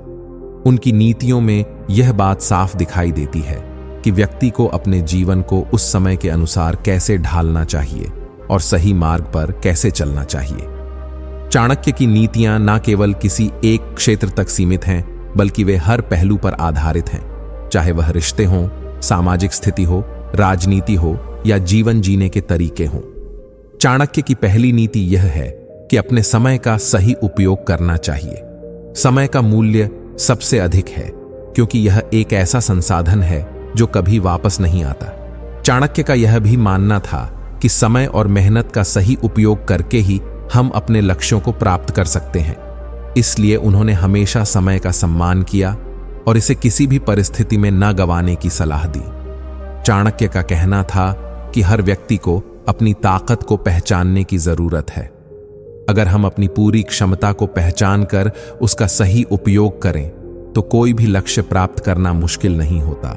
उनकी नीतियों में यह बात साफ दिखाई देती है कि व्यक्ति को अपने जीवन को उस समय के अनुसार कैसे ढालना चाहिए और सही मार्ग पर कैसे चलना चाहिए। चाणक्य की नीतियां न केवल किसी एक क्षेत्र तक सीमित हैं, बल्कि वे हर पहलू पर आधारित हैं, चाहे वह रिश्ते हों, सामाजिक स्थिति हो, राजनीति हो या जीवन जीने के तरीके हों। चाणक्य की पहली नीति यह है कि अपने समय का सही उपयोग करना चाहिए। समय का मूल्य सबसे अधिक है, क्योंकि यह एक ऐसा संसाधन है जो कभी वापस नहीं आता। चाणक्य का यह भी मानना था कि समय और मेहनत का सही उपयोग करके ही हम अपने लक्ष्यों को प्राप्त कर सकते हैं। इसलिए उन्होंने हमेशा समय का सम्मान किया और इसे किसी भी परिस्थिति में न गंवाने की सलाह दी। चाणक्य का कहना था कि हर व्यक्ति को अपनी ताकत को पहचानने की जरूरत है। अगर हम अपनी पूरी क्षमता को पहचान कर उसका सही उपयोग करें तो कोई भी लक्ष्य प्राप्त करना मुश्किल नहीं होता।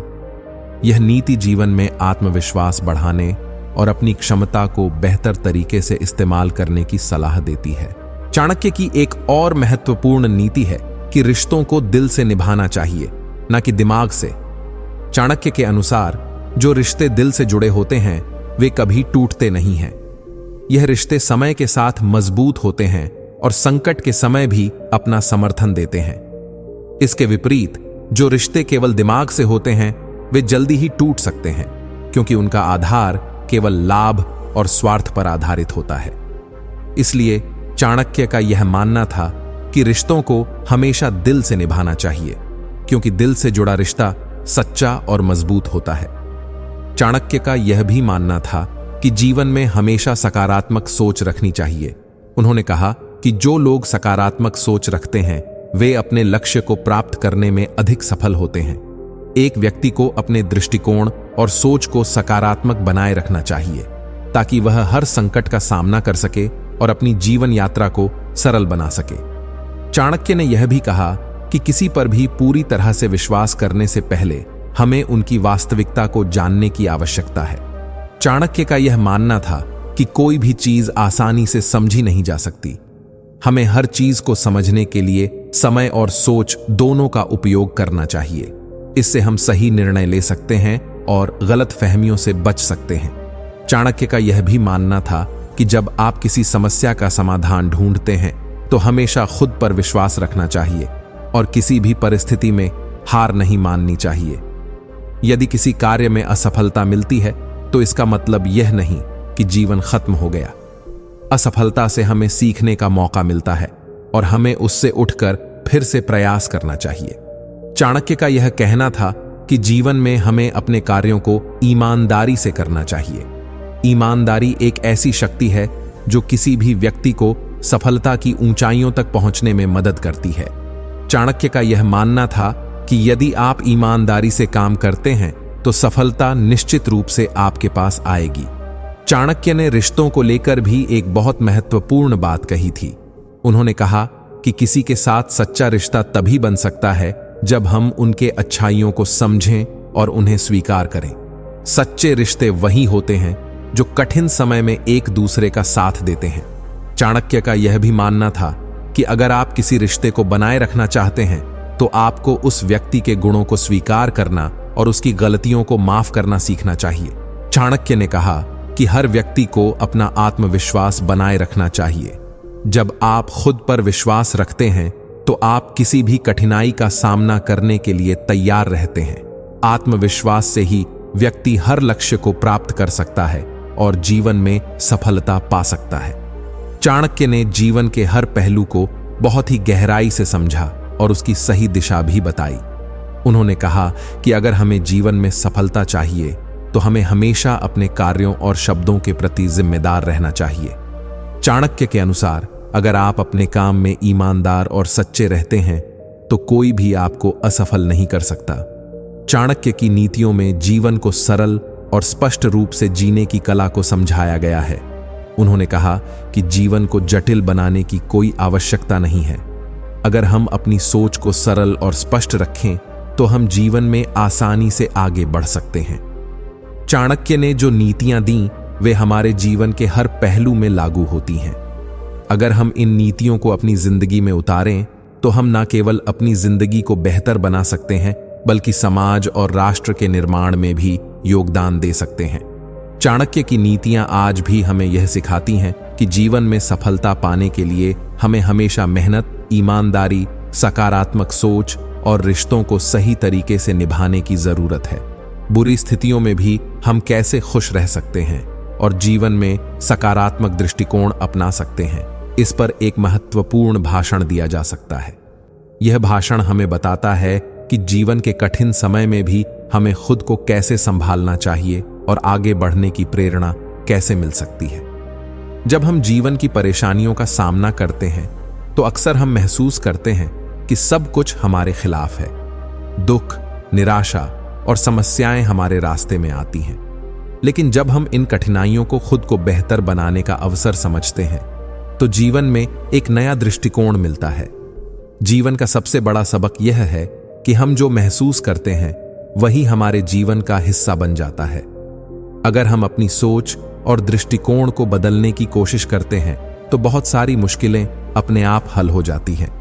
यह नीति जीवन में आत्मविश्वास बढ़ाने और अपनी क्षमता को बेहतर तरीके से इस्तेमाल करने की सलाह देती है। चाणक्य की एक और महत्वपूर्ण नीति है कि रिश्तों को दिल से निभाना चाहिए, न कि दिमाग से। चाणक्य के अनुसार जो रिश्ते दिल से जुड़े होते हैं वे कभी टूटते नहीं हैं। यह रिश्ते समय के साथ मजबूत होते हैं और संकट के समय भी अपना समर्थन देते हैं। इसके विपरीत जो रिश्ते केवल दिमाग से होते हैं वे जल्दी ही टूट सकते हैं, क्योंकि उनका आधार केवल लाभ और स्वार्थ पर आधारित होता है। इसलिए चाणक्य का यह मानना था कि रिश्तों को हमेशा दिल से निभाना चाहिए, क्योंकि दिल से जुड़ा रिश्ता सच्चा और मजबूत होता है। चाणक्य का यह भी मानना था कि जीवन में हमेशा सकारात्मक सोच रखनी चाहिए। उन्होंने कहा कि जो लोग सकारात्मक सोच रखते हैं वे अपने लक्ष्य को प्राप्त करने में अधिक सफल होते हैं। एक व्यक्ति को अपने दृष्टिकोण और सोच को सकारात्मक बनाए रखना चाहिए, ताकि वह हर संकट का सामना कर सके और अपनी जीवन यात्रा को सरल बना सके। चाणक्य ने यह भी कहा कि किसी पर भी पूरी तरह से विश्वास करने से पहले हमें उनकी वास्तविकता को जानने की आवश्यकता है। चाणक्य का यह मानना था कि कोई भी चीज आसानी से समझी नहीं जा सकती। हमें हर चीज को समझने के लिए समय और सोच दोनों का उपयोग करना चाहिए। इससे हम सही निर्णय ले सकते हैं और गलत फहमियों से बच सकते हैं। चाणक्य का यह भी मानना था कि जब आप किसी समस्या का समाधान ढूंढते हैं तो हमेशा खुद पर विश्वास रखना चाहिए और किसी भी परिस्थिति में हार नहीं माननी चाहिए। यदि किसी कार्य में असफलता मिलती है तो इसका मतलब यह नहीं कि जीवन खत्म हो गया। असफलता से हमें सीखने का मौका मिलता है और हमें उससे उठकर फिर से प्रयास करना चाहिए। चाणक्य का यह कहना था कि जीवन में हमें अपने कार्यों को ईमानदारी से करना चाहिए। ईमानदारी एक ऐसी शक्ति है जो किसी भी व्यक्ति को सफलता की ऊंचाइयों तक पहुंचने में मदद करती है। चाणक्य का यह मानना था कि यदि आप ईमानदारी से काम करते हैं तो सफलता निश्चित रूप से आपके पास आएगी। चाणक्य ने रिश्तों को लेकर भी एक बहुत महत्वपूर्ण बात कही थी। उन्होंने कहा कि किसी के साथ सच्चा रिश्ता तभी बन सकता है जब हम उनके अच्छाइयों को समझें और उन्हें स्वीकार करें। सच्चे रिश्ते वही होते हैं जो कठिन समय में एक दूसरे का साथ देते हैं। चाणक्य का यह भी मानना था कि अगर आप किसी रिश्ते को बनाए रखना चाहते हैं तो आपको उस व्यक्ति के गुणों को स्वीकार करना और उसकी गलतियों को माफ करना सीखना चाहिए। चाणक्य ने कहा कि हर व्यक्ति को अपना आत्मविश्वास बनाए रखना चाहिए। जब आप खुद पर विश्वास रखते हैं तो आप किसी भी कठिनाई का सामना करने के लिए तैयार रहते हैं। आत्मविश्वास से ही व्यक्ति हर लक्ष्य को प्राप्त कर सकता है और जीवन में सफलता पा सकता है। चाणक्य ने जीवन के हर पहलू को बहुत ही गहराई से समझा और उसकी सही दिशा भी बताई। उन्होंने कहा कि अगर हमें जीवन में सफलता चाहिए तो हमें हमेशा अपने कार्यों और शब्दों के प्रति जिम्मेदार रहना चाहिए। चाणक्य के अनुसार अगर आप अपने काम में ईमानदार और सच्चे रहते हैं तो कोई भी आपको असफल नहीं कर सकता। चाणक्य की नीतियों में जीवन को सरल और स्पष्ट रूप से जीने की कला को समझाया गया है। उन्होंने कहा कि जीवन को जटिल बनाने की कोई आवश्यकता नहीं है। अगर हम अपनी सोच को सरल और स्पष्ट रखें तो हम जीवन में आसानी से आगे बढ़ सकते हैं। चाणक्य ने जो नीतियां दी वे हमारे जीवन के हर पहलू में लागू होती हैं। अगर हम इन नीतियों को अपनी जिंदगी में उतारें तो हम न केवल अपनी जिंदगी को बेहतर बना सकते हैं बल्कि समाज और राष्ट्र के निर्माण में भी योगदान दे सकते हैं। चाणक्य की नीतियां आज भी हमें यह सिखाती हैं कि जीवन में सफलता पाने के लिए हमें हमेशा मेहनत, ईमानदारी, सकारात्मक सोच और रिश्तों को सही तरीके से निभाने की जरूरत है। बुरी स्थितियों में भी हम कैसे खुश रह सकते हैं और जीवन में सकारात्मक दृष्टिकोण अपना सकते हैं, इस पर एक महत्वपूर्ण भाषण दिया जा सकता है। यह भाषण हमें बताता है कि जीवन के कठिन समय में भी हमें खुद को कैसे संभालना चाहिए और आगे बढ़ने की प्रेरणा कैसे मिल सकती है। जब हम जीवन की परेशानियों का सामना करते हैं तो अक्सर हम महसूस करते हैं कि सब कुछ हमारे खिलाफ है। दुख, निराशा और समस्याएं हमारे रास्ते में आती हैं। लेकिन जब हम इन कठिनाइयों को खुद को बेहतर बनाने का अवसर समझते हैं तो जीवन में एक नया दृष्टिकोण मिलता है। जीवन का सबसे बड़ा सबक यह है कि हम जो महसूस करते हैं वही हमारे जीवन का हिस्सा बन जाता है। अगर हम अपनी सोच और दृष्टिकोण को बदलने की कोशिश करते हैं तो बहुत सारी मुश्किलें अपने आप हल हो जाती हैं।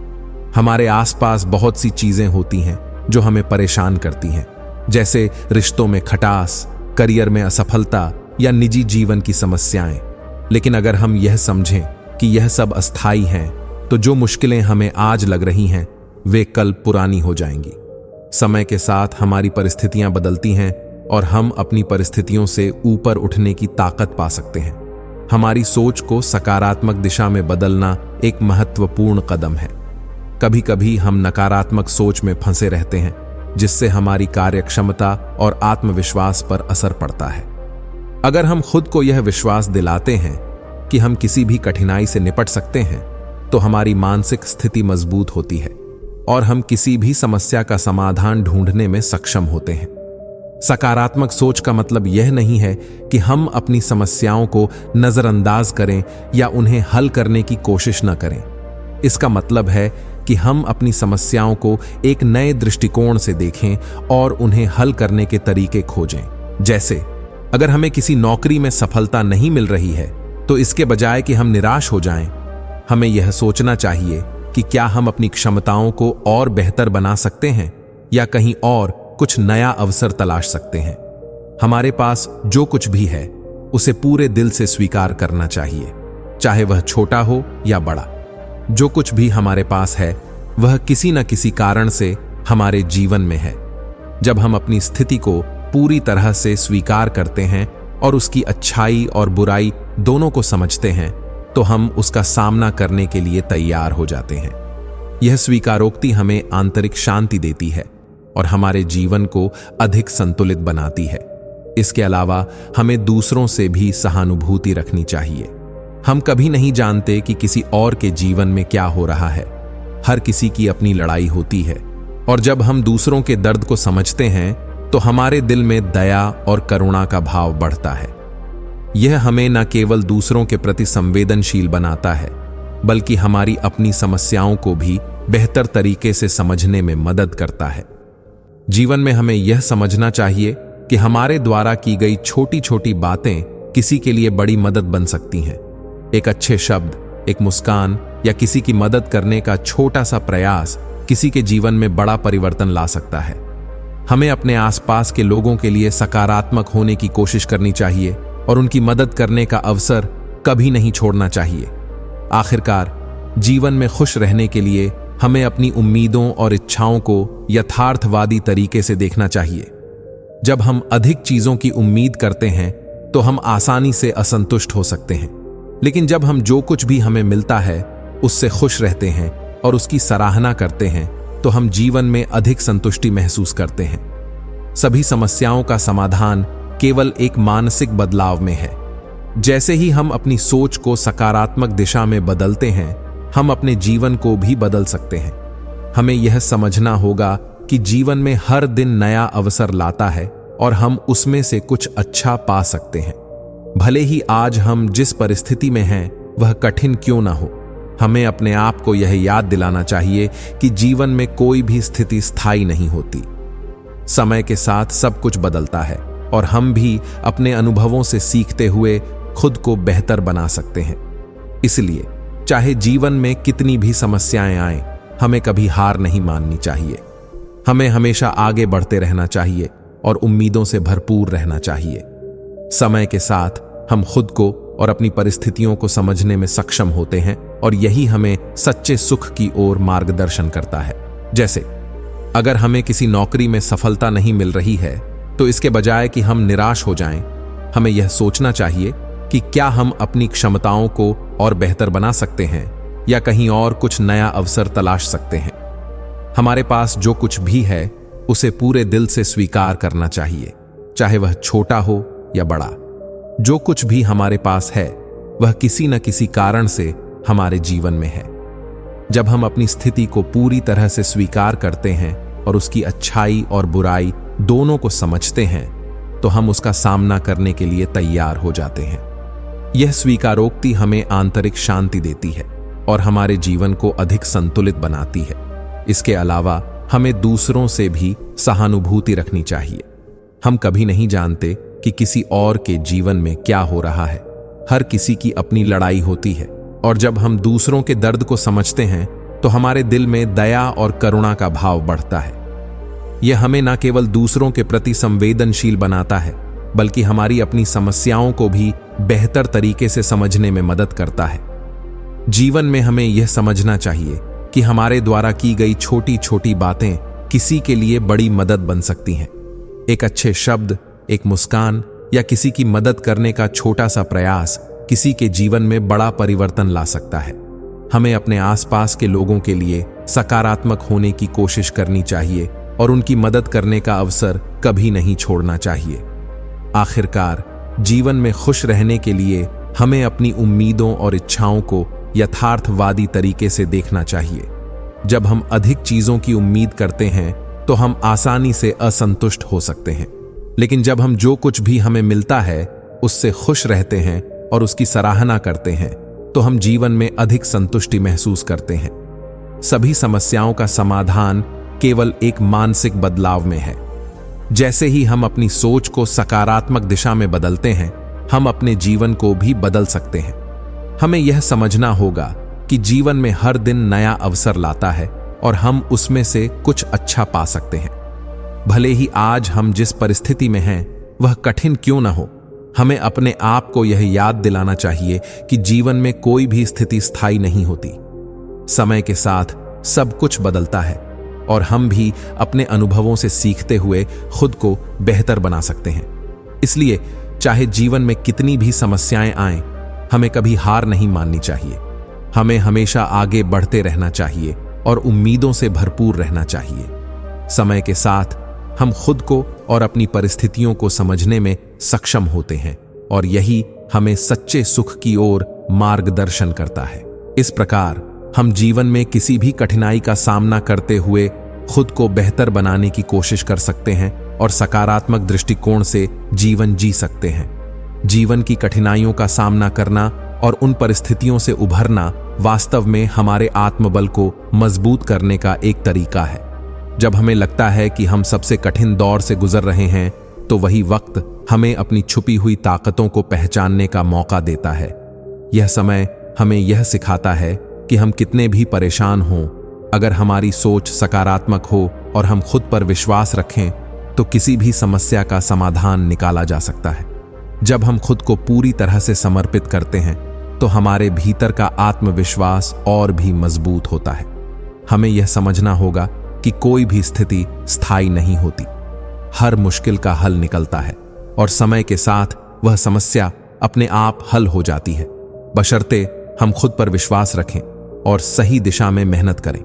हमारे आसपास बहुत सी चीजें होती हैं जो हमें परेशान करती हैं, जैसे रिश्तों में खटास, करियर में असफलता या निजी जीवन की समस्याएं। लेकिन अगर हम यह समझें कि यह सब अस्थायी हैं तो जो मुश्किलें हमें आज लग रही हैं वे कल पुरानी हो जाएंगी। समय के साथ हमारी परिस्थितियां बदलती हैं और हम अपनी परिस्थितियों से ऊपर उठने की ताकत पा सकते हैं। हमारी सोच को सकारात्मक दिशा में बदलना एक महत्वपूर्ण कदम है। कभी कभी हम नकारात्मक सोच में फंसे रहते हैं जिससे हमारी कार्यक्षमता और आत्मविश्वास पर असर पड़ता है। अगर हम खुद को यह विश्वास दिलाते हैं कि हम किसी भी कठिनाई से निपट सकते हैं तो हमारी मानसिक स्थिति मजबूत होती है और हम किसी भी समस्या का समाधान ढूंढने में सक्षम होते हैं। सकारात्मक सोच का मतलब यह नहीं है कि हम अपनी समस्याओं को नजरअंदाज करें या उन्हें हल करने की कोशिश न करें। इसका मतलब है कि हम अपनी समस्याओं को एक नए दृष्टिकोण से देखें और उन्हें हल करने के तरीके खोजें। जैसे अगर हमें किसी नौकरी में सफलता नहीं मिल रही है तो इसके बजाय कि हम निराश हो जाएं, हमें यह सोचना चाहिए कि क्या हम अपनी क्षमताओं को और बेहतर बना सकते हैं या कहीं और कुछ नया अवसर तलाश सकते हैं। हमारे पास जो कुछ भी है उसे पूरे दिल से स्वीकार करना चाहिए, चाहे वह छोटा हो या बड़ा। जो कुछ भी हमारे पास है वह किसी न किसी कारण से हमारे जीवन में है। जब हम अपनी स्थिति को पूरी तरह से स्वीकार करते हैं और उसकी अच्छाई और बुराई दोनों को समझते हैं तो हम उसका सामना करने के लिए तैयार हो जाते हैं। यह स्वीकारोक्ति हमें आंतरिक शांति देती है और हमारे जीवन को अधिक संतुलित बनाती है। इसके अलावा हमें दूसरों से भी सहानुभूति रखनी चाहिए। हम कभी नहीं जानते कि किसी और के जीवन में क्या हो रहा है। हर किसी की अपनी लड़ाई होती है और जब हम दूसरों के दर्द को समझते हैं तो हमारे दिल में दया और करुणा का भाव बढ़ता है। यह हमें न केवल दूसरों के प्रति संवेदनशील बनाता है बल्कि हमारी अपनी समस्याओं को भी बेहतर तरीके से समझने में मदद करता है। जीवन में हमें यह समझना चाहिए कि हमारे द्वारा की गई छोटी छोटी बातें किसी के लिए बड़ी मदद बन सकती हैं। एक अच्छे शब्द, एक मुस्कान या किसी की मदद करने का छोटा सा प्रयास किसी के जीवन में बड़ा परिवर्तन ला सकता है। हमें अपने आसपास के लोगों के लिए सकारात्मक होने की कोशिश करनी चाहिए और उनकी मदद करने का अवसर कभी नहीं छोड़ना चाहिए। आखिरकार, जीवन में खुश रहने के लिए हमें अपनी उम्मीदों और इच्छाओं को यथार्थवादी तरीके से देखना चाहिए। जब हम अधिक चीजों की उम्मीद करते हैं तो हम आसानी से असंतुष्ट हो सकते हैं, लेकिन जब हम जो कुछ भी हमें मिलता है उससे खुश रहते हैं और उसकी सराहना करते हैं तो हम जीवन में अधिक संतुष्टि महसूस करते हैं। सभी समस्याओं का समाधान केवल एक मानसिक बदलाव में है। जैसे ही हम अपनी सोच को सकारात्मक दिशा में बदलते हैं, हम अपने जीवन को भी बदल सकते हैं। हमें यह समझना होगा कि जीवन में हर दिन नया अवसर लाता है और हम उसमें से कुछ अच्छा पा सकते हैं। भले ही आज हम जिस परिस्थिति में हैं वह कठिन क्यों ना हो, हमें अपने आप को यह याद दिलाना चाहिए कि जीवन में कोई भी स्थिति स्थायी नहीं होती। समय के साथ सब कुछ बदलता है और हम भी अपने अनुभवों से सीखते हुए खुद को बेहतर बना सकते हैं। इसलिए चाहे जीवन में कितनी भी समस्याएं आएं, हमें कभी हार नहीं माननी चाहिए। हमें हमेशा आगे बढ़ते रहना चाहिए और उम्मीदों से भरपूर रहना चाहिए। समय के साथ हम खुद को और अपनी परिस्थितियों को समझने में सक्षम होते हैं और यही हमें सच्चे सुख की ओर मार्गदर्शन करता है। जैसे अगर हमें किसी नौकरी में सफलता नहीं मिल रही है तो इसके बजाय कि हम निराश हो जाएं, हमें यह सोचना चाहिए कि क्या हम अपनी क्षमताओं को और बेहतर बना सकते हैं या कहीं और कुछ नया अवसर तलाश सकते हैं। हमारे पास जो कुछ भी है उसे पूरे दिल से स्वीकार करना चाहिए, चाहे वह छोटा हो या बड़ा। जो कुछ भी हमारे पास है वह किसी न किसी कारण से हमारे जीवन में है। जब हम अपनी स्थिति को पूरी तरह से स्वीकार करते हैं और उसकी अच्छाई और बुराई दोनों को समझते हैं तो हम उसका सामना करने के लिए तैयार हो जाते हैं। यह स्वीकारोक्ति हमें आंतरिक शांति देती है और हमारे जीवन को अधिक संतुलित बनाती है। इसके अलावा हमें दूसरों से भी सहानुभूति रखनी चाहिए। हम कभी नहीं जानते कि किसी और के जीवन में क्या हो रहा है। हर किसी की अपनी लड़ाई होती है और जब हम दूसरों के दर्द को समझते हैं तो हमारे दिल में दया और करुणा का भाव बढ़ता है। यह हमें न केवल दूसरों के प्रति संवेदनशील बनाता है बल्कि हमारी अपनी समस्याओं को भी बेहतर तरीके से समझने में मदद करता है। जीवन में हमें यह समझना चाहिए कि हमारे द्वारा की गई छोटी छोटी बातें किसी के लिए बड़ी मदद बन सकती हैं। एक अच्छे शब्द, एक मुस्कान या किसी की मदद करने का छोटा सा प्रयास किसी के जीवन में बड़ा परिवर्तन ला सकता है। हमें अपने आसपास के लोगों के लिए सकारात्मक होने की कोशिश करनी चाहिए और उनकी मदद करने का अवसर कभी नहीं छोड़ना चाहिए। आखिरकार, जीवन में खुश रहने के लिए हमें अपनी उम्मीदों और इच्छाओं को यथार्थवादी तरीके से देखना चाहिए। जब हम अधिक चीजों की उम्मीद करते हैं तो हम आसानी से असंतुष्ट हो सकते हैं, लेकिन जब हम जो कुछ भी हमें मिलता है उससे खुश रहते हैं और उसकी सराहना करते हैं तो हम जीवन में अधिक संतुष्टि महसूस करते हैं। सभी समस्याओं का समाधान केवल एक मानसिक बदलाव में है। जैसे ही हम अपनी सोच को सकारात्मक दिशा में बदलते हैं, हम अपने जीवन को भी बदल सकते हैं। हमें यह समझना होगा कि जीवन में हर दिन नया अवसर लाता है और हम उसमें से कुछ अच्छा पा सकते हैं। भले ही आज हम जिस परिस्थिति में हैं वह कठिन क्यों न हो, हमें अपने आप को यह याद दिलाना चाहिए कि जीवन में कोई भी स्थिति स्थायी नहीं होती। समय के साथ सब कुछ बदलता है और हम भी अपने अनुभवों से सीखते हुए खुद को बेहतर बना सकते हैं। इसलिए चाहे जीवन में कितनी भी समस्याएं आएं, हमें कभी हार नहीं माननी चाहिए। हमें हमेशा आगे बढ़ते रहना चाहिए और उम्मीदों से भरपूर रहना चाहिए। समय के साथ हम खुद को और अपनी परिस्थितियों को समझने में सक्षम होते हैं और यही हमें सच्चे सुख की ओर मार्गदर्शन करता है। इस प्रकार हम जीवन में किसी भी कठिनाई का सामना करते हुए खुद को बेहतर बनाने की कोशिश कर सकते हैं और सकारात्मक दृष्टिकोण से जीवन जी सकते हैं। जीवन की कठिनाइयों का सामना करना और उन परिस्थितियों से उभरना वास्तव में हमारे आत्मबल को मजबूत करने का एक तरीका है। जब हमें लगता है कि हम सबसे कठिन दौर से गुजर रहे हैं, तो वही वक्त हमें अपनी छुपी हुई ताकतों को पहचानने का मौका देता है। यह समय हमें यह सिखाता है कि हम कितने भी परेशान हों, अगर हमारी सोच सकारात्मक हो और हम खुद पर विश्वास रखें, तो किसी भी समस्या का समाधान निकाला जा सकता है। जब हम खुद को पूरी तरह से समर्पित करते हैं तो हमारे भीतर का आत्मविश्वास और भी मजबूत होता है। हमें यह समझना होगा कि कोई भी स्थिति स्थायी नहीं होती। हर मुश्किल का हल निकलता है और समय के साथ वह समस्या अपने आप हल हो जाती है, बशर्ते हम खुद पर विश्वास रखें और सही दिशा में मेहनत करें।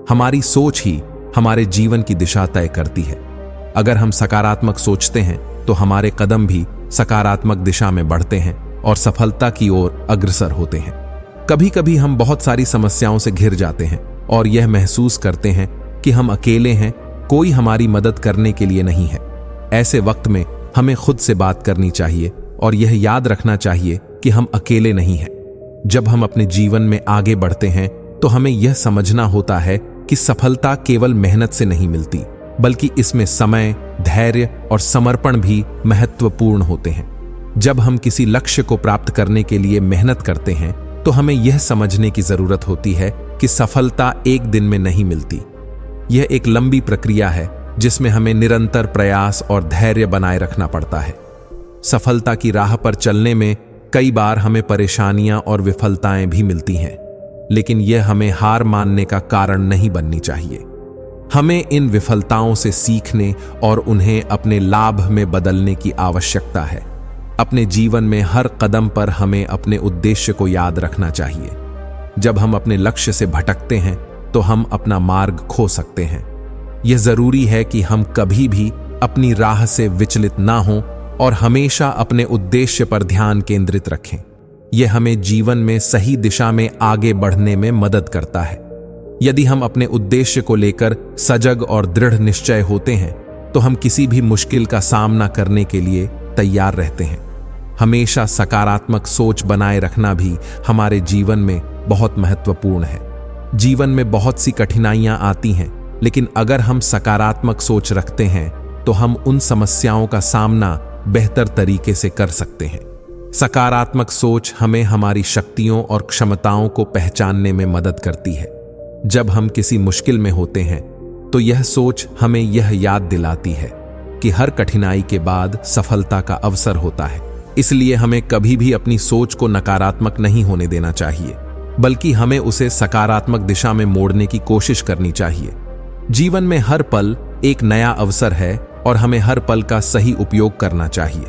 हमारी सोच ही हमारे जीवन की दिशा तय करती है। अगर हम सकारात्मक सोचते हैं तो हमारे कदम भी सकारात्मक दिशा में बढ़ते हैं और सफलता की ओर अग्रसर होते हैं। कभी कभी हम बहुत सारी समस्याओं से घिर जाते हैं और यह महसूस करते हैं कि हम अकेले हैं, कोई हमारी मदद करने के लिए नहीं है। ऐसे वक्त में हमें खुद से बात करनी चाहिए और यह याद रखना चाहिए कि हम अकेले नहीं हैं। जब हम अपने जीवन में आगे बढ़ते हैं तो हमें यह समझना होता है कि सफलता केवल मेहनत से नहीं मिलती, बल्कि इसमें समय, धैर्य और समर्पण भी महत्वपूर्ण होते हैं। जब हम किसी लक्ष्य को प्राप्त करने के लिए मेहनत करते हैं तो हमें यह समझने की जरूरत होती है कि सफलता एक दिन में नहीं मिलती। यह एक लंबी प्रक्रिया है जिसमें हमें निरंतर प्रयास और धैर्य बनाए रखना पड़ता है। सफलता की राह पर चलने में कई बार हमें परेशानियां और विफलताएं भी मिलती हैं, लेकिन यह हमें हार मानने का कारण नहीं बननी चाहिए। हमें इन विफलताओं से सीखने और उन्हें अपने लाभ में बदलने की आवश्यकता है। अपने जीवन में हर कदम पर हमें अपने उद्देश्य को याद रखना चाहिए। जब हम अपने लक्ष्य से भटकते हैं तो हम अपना मार्ग खो सकते हैं। यह जरूरी है कि हम कभी भी अपनी राह से विचलित ना हों और हमेशा अपने उद्देश्य पर ध्यान केंद्रित रखें। यह हमें जीवन में सही दिशा में आगे बढ़ने में मदद करता है। यदि हम अपने उद्देश्य को लेकर सजग और दृढ़ निश्चय होते हैं तो हम किसी भी मुश्किल का सामना करने के लिए तैयार रहते हैं। हमेशा सकारात्मक सोच बनाए रखना भी हमारे जीवन में बहुत महत्वपूर्ण है। जीवन में बहुत सी कठिनाइयां आती हैं, लेकिन अगर हम सकारात्मक सोच रखते हैं तो हम उन समस्याओं का सामना बेहतर तरीके से कर सकते हैं। सकारात्मक सोच हमें हमारी शक्तियों और क्षमताओं को पहचानने में मदद करती है। जब हम किसी मुश्किल में होते हैं तो यह सोच हमें यह याद दिलाती है कि हर कठिनाई के बाद सफलता का अवसर होता है। इसलिए हमें कभी भी अपनी सोच को नकारात्मक नहीं होने देना चाहिए, बल्कि हमें उसे सकारात्मक दिशा में मोड़ने की कोशिश करनी चाहिए। जीवन में हर पल एक नया अवसर है और हमें हर पल का सही उपयोग करना चाहिए।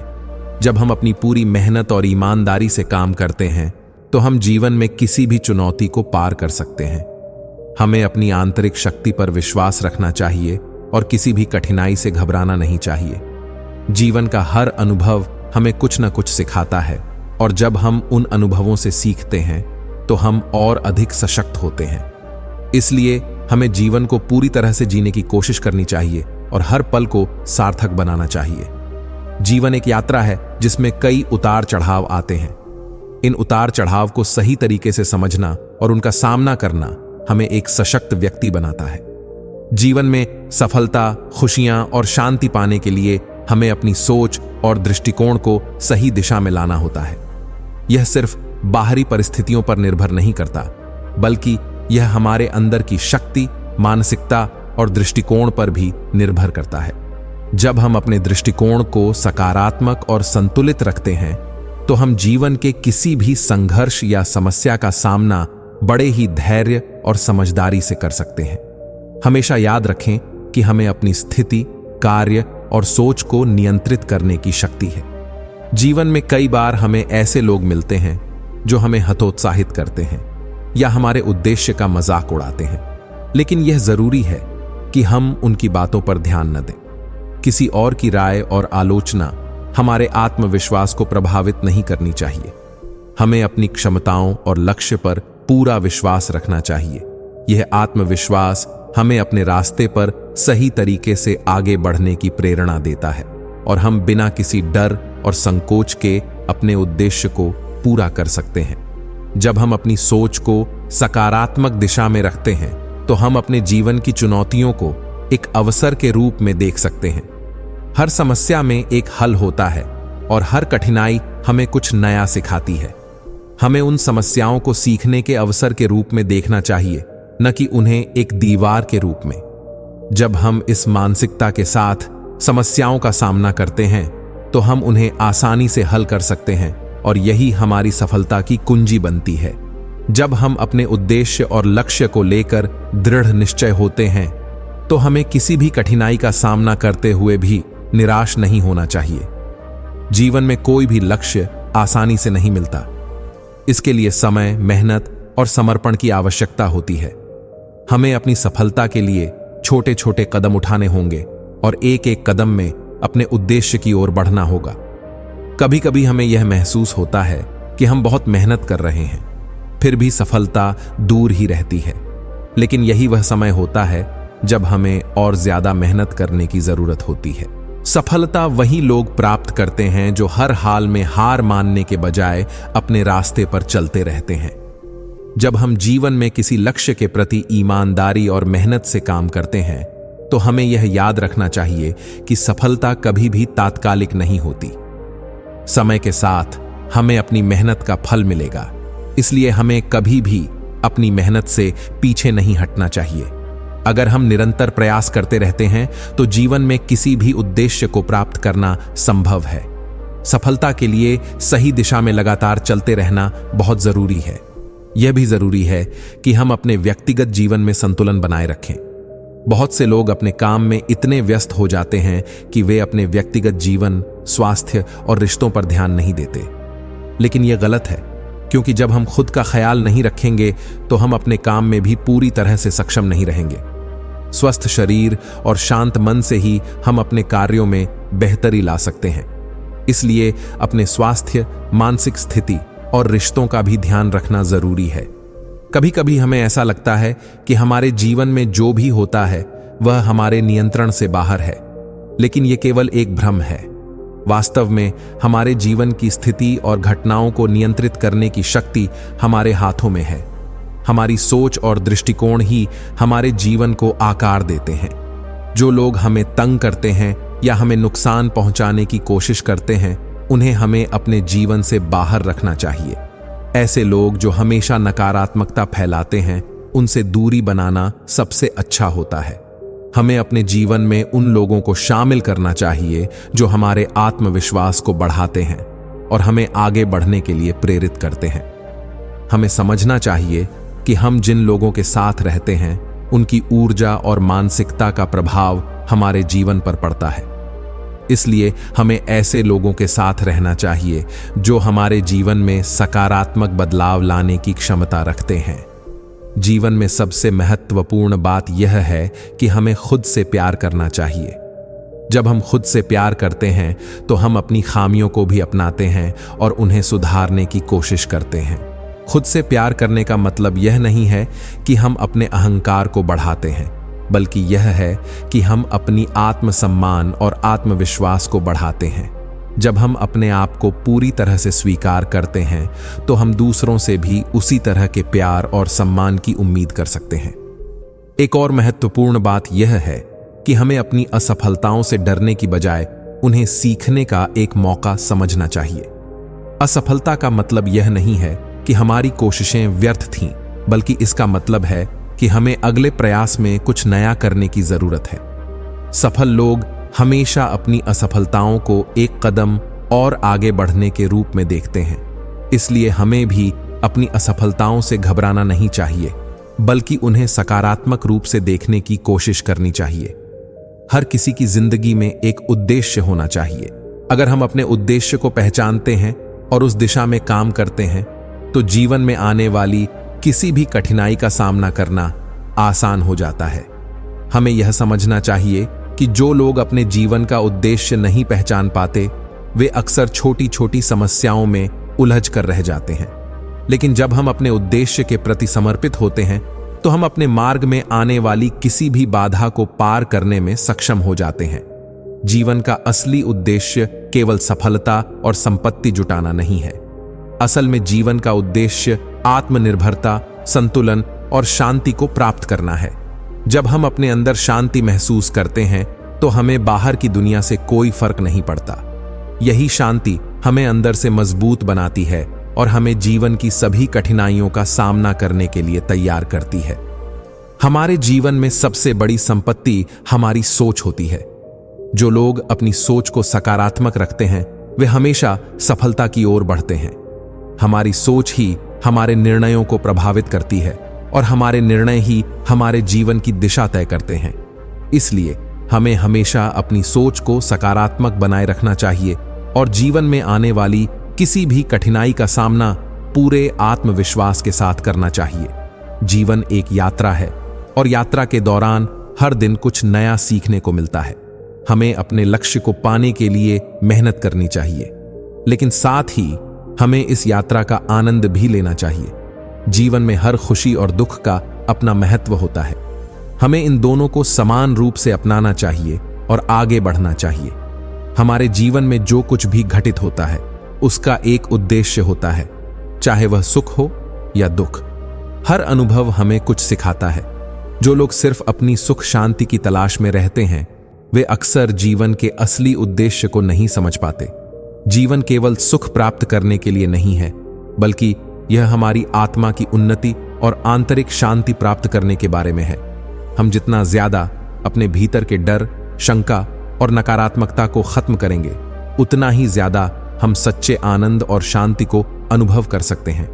जब हम अपनी पूरी मेहनत और ईमानदारी से काम करते हैं तो हम जीवन में किसी भी चुनौती को पार कर सकते हैं। हमें अपनी आंतरिक शक्ति पर विश्वास रखना चाहिए और किसी भी कठिनाई से घबराना नहीं चाहिए। जीवन का हर अनुभव हमें कुछ न कुछ सिखाता है और जब हम उन अनुभवों से सीखते हैं तो हम और अधिक सशक्त होते हैं। इसलिए हमें जीवन को पूरी तरह से जीने की कोशिश करनी चाहिए और हर पल को सार्थक बनाना चाहिए। जीवन एक यात्रा है जिसमें कई उतार चढ़ाव आते हैं। इन उतार चढ़ाव को सही तरीके से समझना और उनका सामना करना हमें एक सशक्त व्यक्ति बनाता है। जीवन में सफलता, खुशियां और शांति पाने के लिए हमें अपनी सोच और दृष्टिकोण को सही दिशा में लाना होता है। यह सिर्फ बाहरी परिस्थितियों पर निर्भर नहीं करता, बल्कि यह हमारे अंदर की शक्ति, मानसिकता और दृष्टिकोण पर भी निर्भर करता है। जब हम अपने दृष्टिकोण को सकारात्मक और संतुलित रखते हैं तो हम जीवन के किसी भी संघर्ष या समस्या का सामना बड़े ही धैर्य और समझदारी से कर सकते हैं। हमेशा याद रखें कि हमें अपनी स्थिति, कार्य और सोच को नियंत्रित करने की शक्ति है। जीवन में कई बार हमें ऐसे लोग मिलते हैं जो हमें हतोत्साहित करते हैं या हमारे उद्देश्य का मजाक उड़ाते हैं, लेकिन यह जरूरी है कि हम उनकी बातों पर ध्यान न दें। किसी और की राय और आलोचना हमारे आत्मविश्वास को प्रभावित नहीं करनी चाहिए। हमें अपनी क्षमताओं और लक्ष्य पर पूरा विश्वास रखना चाहिए। यह आत्मविश्वास हमें अपने रास्ते पर सही तरीके से आगे बढ़ने की प्रेरणा देता है और हम बिना किसी डर और संकोच के अपने उद्देश्य को पूरा कर सकते हैं। जब हम अपनी सोच को सकारात्मक दिशा में रखते हैं तो हम अपने जीवन की चुनौतियों को एक अवसर के रूप में देख सकते हैं। हर समस्या में एक हल होता है और हर कठिनाई हमें कुछ नया सिखाती है। हमें उन समस्याओं को सीखने के अवसर के रूप में देखना चाहिए, न कि उन्हें एक दीवार के रूप में। जब हम इस मानसिकता के साथ समस्याओं का सामना करते हैं तो हम उन्हें आसानी से हल कर सकते हैं और यही हमारी सफलता की कुंजी बनती है। जब हम अपने उद्देश्य और लक्ष्य को लेकर दृढ़ निश्चय होते हैं तो हमें किसी भी कठिनाई का सामना करते हुए भी निराश नहीं होना चाहिए। जीवन में कोई भी लक्ष्य आसानी से नहीं मिलता। इसके लिए समय, मेहनत और समर्पण की आवश्यकता होती है। हमें अपनी सफलता के लिए छोटे छोटे कदम उठाने होंगे और एक एक कदम में अपने उद्देश्य की ओर बढ़ना होगा। कभी कभी हमें यह महसूस होता है कि हम बहुत मेहनत कर रहे हैं, फिर भी सफलता दूर ही रहती है। लेकिन यही वह समय होता है जब हमें और ज्यादा मेहनत करने की जरूरत होती है। सफलता वही लोग प्राप्त करते हैं जो हर हाल में हार मानने के बजाय अपने रास्ते पर चलते रहते हैं। जब हम जीवन में किसी लक्ष्य के प्रति ईमानदारी और मेहनत से काम करते हैं तो हमें यह याद रखना चाहिए कि सफलता कभी भी तात्कालिक नहीं होती। समय के साथ हमें अपनी मेहनत का फल मिलेगा, इसलिए हमें कभी भी अपनी मेहनत से पीछे नहीं हटना चाहिए। अगर हम निरंतर प्रयास करते रहते हैं तो जीवन में किसी भी उद्देश्य को प्राप्त करना संभव है। सफलता के लिए सही दिशा में लगातार चलते रहना बहुत जरूरी है। यह भी जरूरी है कि हम अपने व्यक्तिगत जीवन में संतुलन बनाए रखें। बहुत से लोग अपने काम में इतने व्यस्त हो जाते हैं कि वे अपने व्यक्तिगत जीवन, स्वास्थ्य और रिश्तों पर ध्यान नहीं देते। लेकिन यह गलत है, क्योंकि जब हम खुद का ख्याल नहीं रखेंगे तो हम अपने काम में भी पूरी तरह से सक्षम नहीं रहेंगे। स्वस्थ शरीर और शांत मन से ही हम अपने कार्यों में बेहतरी ला सकते हैं। इसलिए अपने स्वास्थ्य, मानसिक स्थिति और रिश्तों का भी ध्यान रखना जरूरी है। कभी कभी हमें ऐसा लगता है कि हमारे जीवन में जो भी होता है वह हमारे नियंत्रण से बाहर है, लेकिन यह केवल एक भ्रम है। वास्तव में हमारे जीवन की स्थिति और घटनाओं को नियंत्रित करने की शक्ति हमारे हाथों में है। हमारी सोच और दृष्टिकोण ही हमारे जीवन को आकार देते हैं। जो लोग हमें तंग करते हैं या हमें नुकसान पहुंचाने की कोशिश करते हैं, उन्हें हमें अपने जीवन से बाहर रखना चाहिए। ऐसे लोग जो हमेशा नकारात्मकता फैलाते हैं, उनसे दूरी बनाना सबसे अच्छा होता है। हमें अपने जीवन में उन लोगों को शामिल करना चाहिए जो हमारे आत्मविश्वास को बढ़ाते हैं और हमें आगे बढ़ने के लिए प्रेरित करते हैं। हमें समझना चाहिए कि हम जिन लोगों के साथ रहते हैं, उनकी ऊर्जा और मानसिकता का प्रभाव हमारे जीवन पर पड़ता है। इसलिए हमें ऐसे लोगों के साथ रहना चाहिए जो हमारे जीवन में सकारात्मक बदलाव लाने की क्षमता रखते हैं। जीवन में सबसे महत्वपूर्ण बात यह है कि हमें खुद से प्यार करना चाहिए। जब हम खुद से प्यार करते हैं तो हम अपनी खामियों को भी अपनाते हैं और उन्हें सुधारने की कोशिश करते हैं। खुद से प्यार करने का मतलब यह नहीं है कि हम अपने अहंकार को बढ़ाते हैं, बल्कि यह है कि हम अपनी आत्मसम्मान और आत्मविश्वास को बढ़ाते हैं। जब हम अपने आप को पूरी तरह से स्वीकार करते हैं तो हम दूसरों से भी उसी तरह के प्यार और सम्मान की उम्मीद कर सकते हैं। एक और महत्वपूर्ण बात यह है कि हमें अपनी असफलताओं से डरने की बजाय उन्हें सीखने का एक मौका समझना चाहिए। असफलता का मतलब यह नहीं है कि हमारी कोशिशें व्यर्थ थीं, बल्कि इसका मतलब है कि हमें अगले प्रयास में कुछ नया करने की जरूरत है। सफल लोग हमेशा अपनी असफलताओं को एक कदम और आगे बढ़ने के रूप में देखते हैं। इसलिए हमें भी अपनी असफलताओं से घबराना नहीं चाहिए, बल्कि उन्हें सकारात्मक रूप से देखने की कोशिश करनी चाहिए। हर किसी की जिंदगी में एक उद्देश्य होना चाहिए। अगर हम अपने उद्देश्य को पहचानते हैं और उस दिशा में काम करते हैं तो जीवन में आने वाली किसी भी कठिनाई का सामना करना आसान हो जाता है। हमें यह समझना चाहिए कि जो लोग अपने जीवन का उद्देश्य नहीं पहचान पाते, वे अक्सर छोटी छोटी समस्याओं में उलझ कर रह जाते हैं। लेकिन जब हम अपने उद्देश्य के प्रति समर्पित होते हैं तो हम अपने मार्ग में आने वाली किसी भी बाधा को पार करने में सक्षम हो जाते हैं। जीवन का असली उद्देश्य केवल सफलता और संपत्ति जुटाना नहीं है। असल में जीवन का उद्देश्य आत्मनिर्भरता, संतुलन और शांति को प्राप्त करना है। जब हम अपने अंदर शांति महसूस करते हैं तो हमें बाहर की दुनिया से कोई फर्क नहीं पड़ता। यही शांति हमें अंदर से मजबूत बनाती है और हमें जीवन की सभी कठिनाइयों का सामना करने के लिए तैयार करती है। हमारे जीवन में सबसे बड़ी संपत्ति हमारी सोच होती है। जो लोग अपनी सोच को सकारात्मक रखते हैं वे हमेशा सफलता की ओर बढ़ते हैं। हमारी सोच ही हमारे निर्णयों को प्रभावित करती है और हमारे निर्णय ही हमारे जीवन की दिशा तय करते हैं। इसलिए हमें हमेशा अपनी सोच को सकारात्मक बनाए रखना चाहिए और जीवन में आने वाली किसी भी कठिनाई का सामना पूरे आत्मविश्वास के साथ करना चाहिए। जीवन एक यात्रा है और यात्रा के दौरान हर दिन कुछ नया सीखने को मिलता है। हमें अपने लक्ष्य को पाने के लिए मेहनत करनी चाहिए, लेकिन साथ ही हमें इस यात्रा का आनंद भी लेना चाहिए। जीवन में हर खुशी और दुख का अपना महत्व होता है। हमें इन दोनों को समान रूप से अपनाना चाहिए और आगे बढ़ना चाहिए। हमारे जीवन में जो कुछ भी घटित होता है उसका एक उद्देश्य होता है, चाहे वह सुख हो या दुख। हर अनुभव हमें कुछ सिखाता है। जो लोग सिर्फ अपनी सुख शांति की तलाश में रहते हैं वे अक्सर जीवन के असली उद्देश्य को नहीं समझ पाते। जीवन केवल सुख प्राप्त करने के लिए नहीं है, बल्कि यह हमारी आत्मा की उन्नति और आंतरिक शांति प्राप्त करने के बारे में है। हम जितना ज्यादा अपने भीतर के डर, शंका और नकारात्मकता को खत्म करेंगे, उतना ही ज्यादा हम सच्चे आनंद और शांति को अनुभव कर सकते हैं।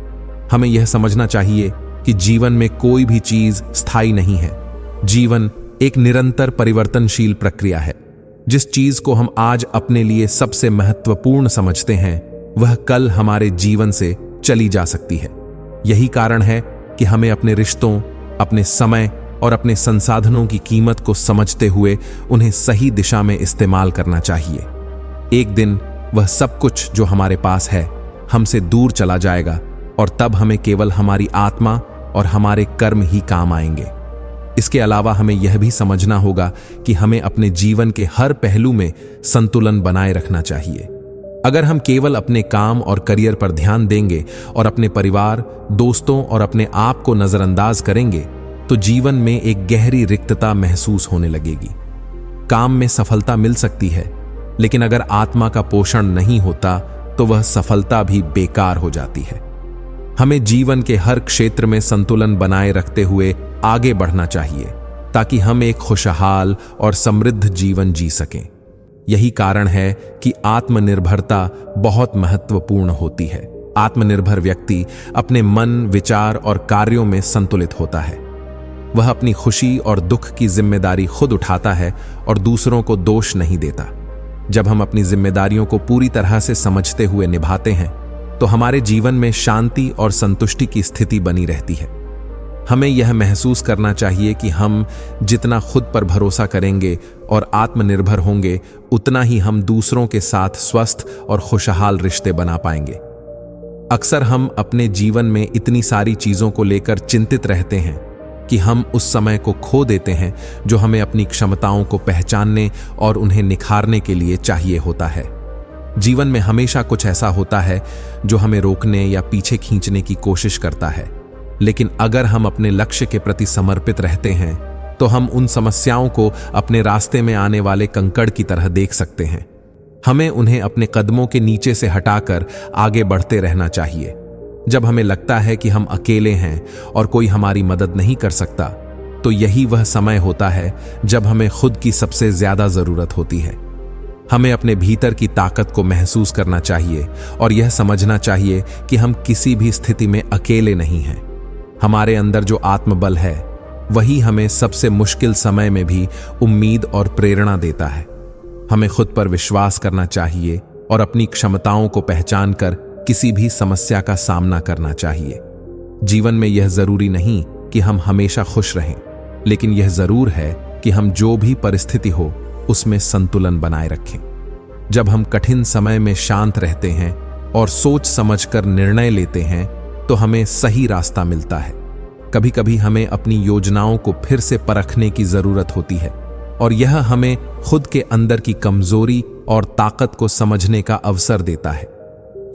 हमें यह समझना चाहिए कि जीवन में कोई भी चीज स्थायी नहीं है। जीवन एक निरंतर परिवर्तनशील प्रक्रिया है। जिस चीज को हम आज अपने लिए सबसे महत्वपूर्ण समझते हैं वह कल हमारे जीवन से चली जा सकती है। यही कारण है कि हमें अपने रिश्तों, अपने समय और अपने संसाधनों की कीमत को समझते हुए उन्हें सही दिशा में इस्तेमाल करना चाहिए। एक दिन वह सब कुछ जो हमारे पास है हमसे दूर चला जाएगा और तब हमें केवल हमारी आत्मा और हमारे कर्म ही काम आएंगे। इसके अलावा हमें यह भी समझना होगा कि हमें अपने जीवन के हर पहलू में संतुलन बनाए रखना चाहिए। अगर हम केवल अपने काम और करियर पर ध्यान देंगे और अपने परिवार, दोस्तों और अपने आप को नजरअंदाज करेंगे तो जीवन में एक गहरी रिक्तता महसूस होने लगेगी। काम में सफलता मिल सकती है, लेकिन अगर आत्मा का पोषण नहीं होता तो वह सफलता भी बेकार हो जाती है। हमें जीवन के हर क्षेत्र में संतुलन बनाए रखते हुए आगे बढ़ना चाहिए ताकि हम एक खुशहाल और समृद्ध जीवन जी सकें। यही कारण है कि आत्मनिर्भरता बहुत महत्वपूर्ण होती है। आत्मनिर्भर व्यक्ति अपने मन, विचार और कार्यों में संतुलित होता है। वह अपनी खुशी और दुख की जिम्मेदारी खुद उठाता है और दूसरों को दोष नहीं देता। जब हम अपनी जिम्मेदारियों को पूरी तरह से समझते हुए निभाते हैं तो हमारे जीवन में शांति और संतुष्टि की स्थिति बनी रहती है। हमें यह महसूस करना चाहिए कि हम जितना खुद पर भरोसा करेंगे और आत्मनिर्भर होंगे, उतना ही हम दूसरों के साथ स्वस्थ और खुशहाल रिश्ते बना पाएंगे। अक्सर हम अपने जीवन में इतनी सारी चीजों को लेकर चिंतित रहते हैं कि हम उस समय को खो देते हैं जो हमें अपनी क्षमताओं को पहचानने और उन्हें निखारने के लिए चाहिए होता है। जीवन में हमेशा कुछ ऐसा होता है जो हमें रोकने या पीछे खींचने की कोशिश करता है, लेकिन अगर हम अपने लक्ष्य के प्रति समर्पित रहते हैं तो हम उन समस्याओं को अपने रास्ते में आने वाले कंकड़ की तरह देख सकते हैं। हमें उन्हें अपने कदमों के नीचे से हटाकर आगे बढ़ते रहना चाहिए। जब हमें लगता है कि हम अकेले हैं और कोई हमारी मदद नहीं कर सकता, तो यही वह समय होता है जब हमें खुद की सबसे ज्यादा जरूरत होती है। हमें अपने भीतर की ताकत को महसूस करना चाहिए और यह समझना चाहिए कि हम किसी भी स्थिति में अकेले नहीं हैं। हमारे अंदर जो आत्मबल है वही हमें सबसे मुश्किल समय में भी उम्मीद और प्रेरणा देता है। हमें खुद पर विश्वास करना चाहिए और अपनी क्षमताओं को पहचानकर किसी भी समस्या का सामना करना चाहिए। जीवन में यह जरूरी नहीं कि हम हमेशा खुश रहें, लेकिन यह जरूर है कि हम जो भी परिस्थिति हो उसमें संतुलन बनाए रखें। जब हम कठिन समय में शांत रहते हैं और सोच समझकर निर्णय लेते हैं तो हमें सही रास्ता मिलता है। कभी कभी हमें अपनी योजनाओं को फिर से परखने की जरूरत होती है और यह हमें खुद के अंदर की कमजोरी और ताकत को समझने का अवसर देता है।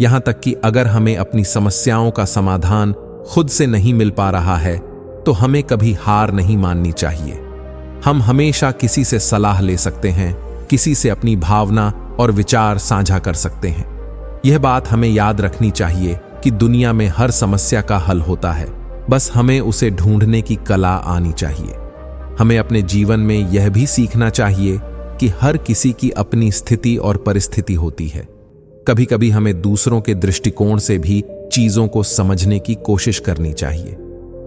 यहां तक कि अगर हमें अपनी समस्याओं का समाधान खुद से नहीं मिल पा रहा है तो हमें कभी हार नहीं माननी चाहिए। हम हमेशा किसी से सलाह ले सकते हैं, किसी से अपनी भावना और विचार साझा कर सकते हैं। यह बात हमें याद रखनी चाहिए कि दुनिया में हर समस्या का हल होता है, बस हमें उसे ढूंढने की कला आनी चाहिए। हमें अपने जीवन में यह भी सीखना चाहिए कि हर किसी की अपनी स्थिति और परिस्थिति होती है। कभी कभी हमें दूसरों के दृष्टिकोण से भी चीजों को समझने की कोशिश करनी चाहिए।